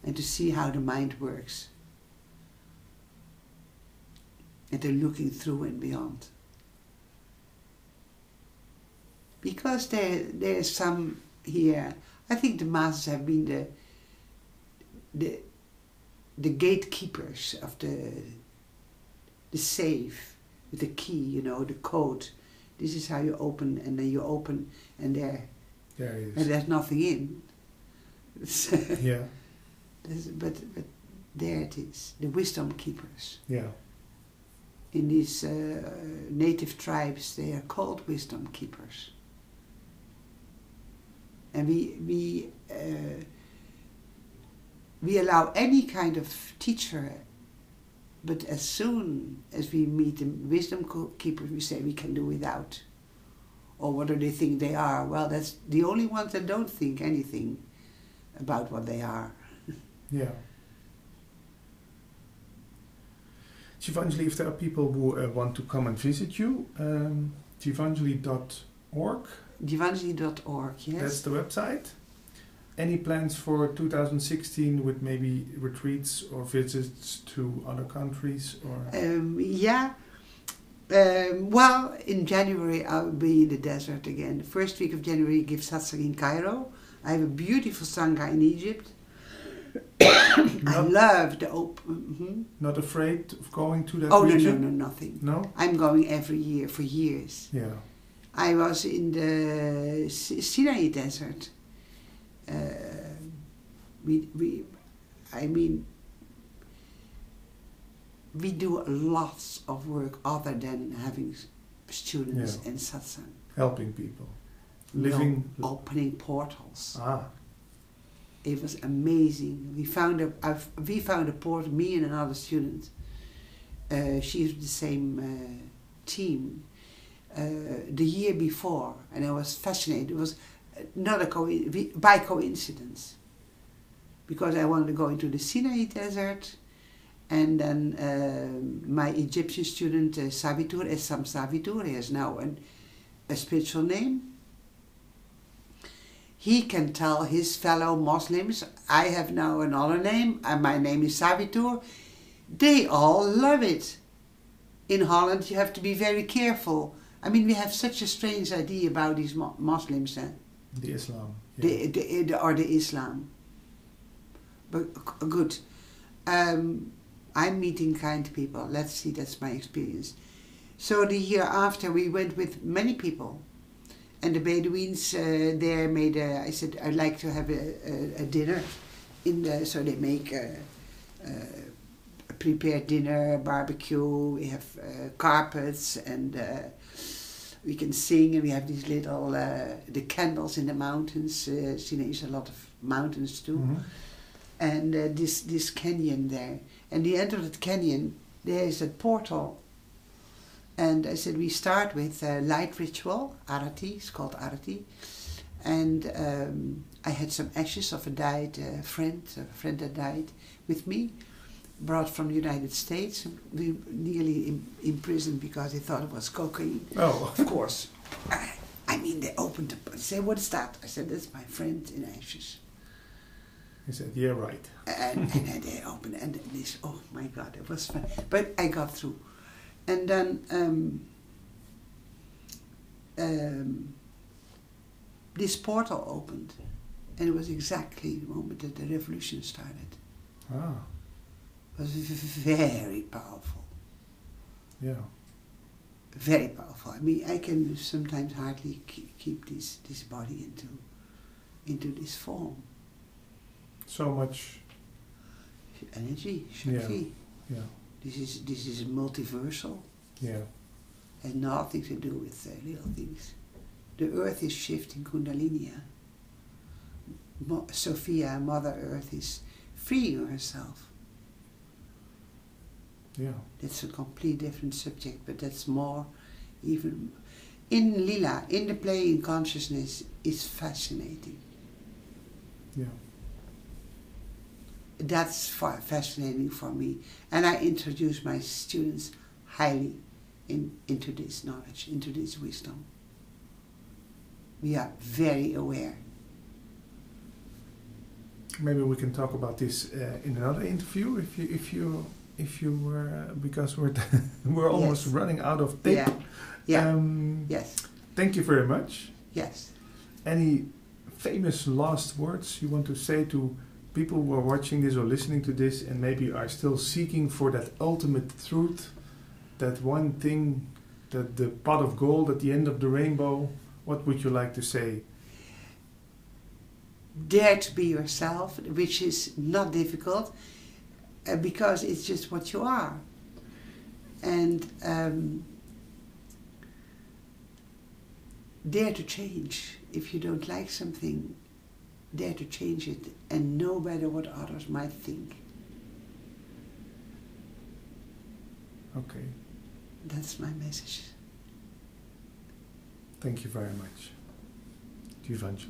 And to see how the mind works. And they're looking through and beyond. Because there's some here, I think the masters have been the gatekeepers of the safe, with the key, you know, the code. This is how you open, and then you open, and there it is. And there's nothing in.
Yeah.
But there it is, the wisdom keepers.
Yeah.
In these native tribes, they are called wisdom keepers. And we allow any kind of teacher, but as soon as we meet the wisdom keepers, we say we can do without. Or what do they think they are? Well, that's the only ones that don't think anything about what they are.
Yeah. Givanjali, if there are people who want to come and visit you, givanjali.org.
Givanjali.org, yes.
That's the website. Any plans for 2016 with maybe retreats or visits to other countries? Or
well, in January I'll be in the desert again. The first week of January I give satsang in Cairo. I have a beautiful sangha in Egypt. I love the open...
Not afraid of going to that
region? No, nothing.
No?
I'm going every year for years.
Yeah.
I was in the Sinai desert. We do lots of work other than having students and satsang.
Helping people.
Opening portals.
Ah.
It was amazing. We found a portal, me and another student. She's the same team. The year before, and I was fascinated. It was not by coincidence, because I wanted to go into the Sinai desert, and then my Egyptian student Savitur, Essam Savitur, he has now a spiritual name. He can tell his fellow Muslims, I have now another name, and my name is Savitur. They all love it. In Holland, you have to be very careful. I mean, we have such a strange idea about these Muslims.
The Islam.
Yeah. Or the Islam. But good. I'm meeting kind people. Let's see, that's my experience. So the year after, we went with many people. And the Bedouins there made I said, I'd like to have a dinner. So they make a prepared dinner, barbecue, we have carpets, and we can sing, and we have these little, the candles in the mountains. Sinai is a lot of mountains too. Mm-hmm. And this canyon there. And the end of the canyon, there is a portal. And I said, we start with a light ritual, Arati, it's called Arati. And I had some ashes of a died friend that died with me, brought from the United States. We nearly imprisoned because they thought it was cocaine. Oh. Of course. I mean, they opened the... said, what is that? I said, that's my friend in ashes.
He said, yeah, right.
And they opened, and this, oh my God, it was fun. But I got through. And then this portal opened, and it was exactly the moment that the revolution started.
Ah.
It was very powerful.
Yeah.
Very powerful. I mean, I can sometimes hardly keep this body into this form.
So much
energy, Shakti.
Yeah.
This is multiversal.
Yeah.
Has nothing to do with little things. The earth is shifting Kundalini. Sophia, Mother Earth, is freeing herself.
Yeah.
That's a completely different subject, but that's more even in Lila, in the play in consciousness, is fascinating.
Yeah.
That's fascinating for me, and I introduce my students highly into this knowledge, into this wisdom. We are very aware.
Maybe we can talk about this in another interview, if you were, because we're almost running out of tape.
Yeah. Yeah. Yes.
Thank you very much.
Yes.
Any famous last words you want to say to people who are watching this or listening to this and maybe are still seeking for that ultimate truth, that one thing, that the pot of gold at the end of the rainbow? What would you like to say?
dare to be yourself, which is not difficult because it's just what you are. And dare to change. If you don't like something, dare to change it, and no matter what others might think.
Okay.
That's my message.
Thank you very much. Giovanni.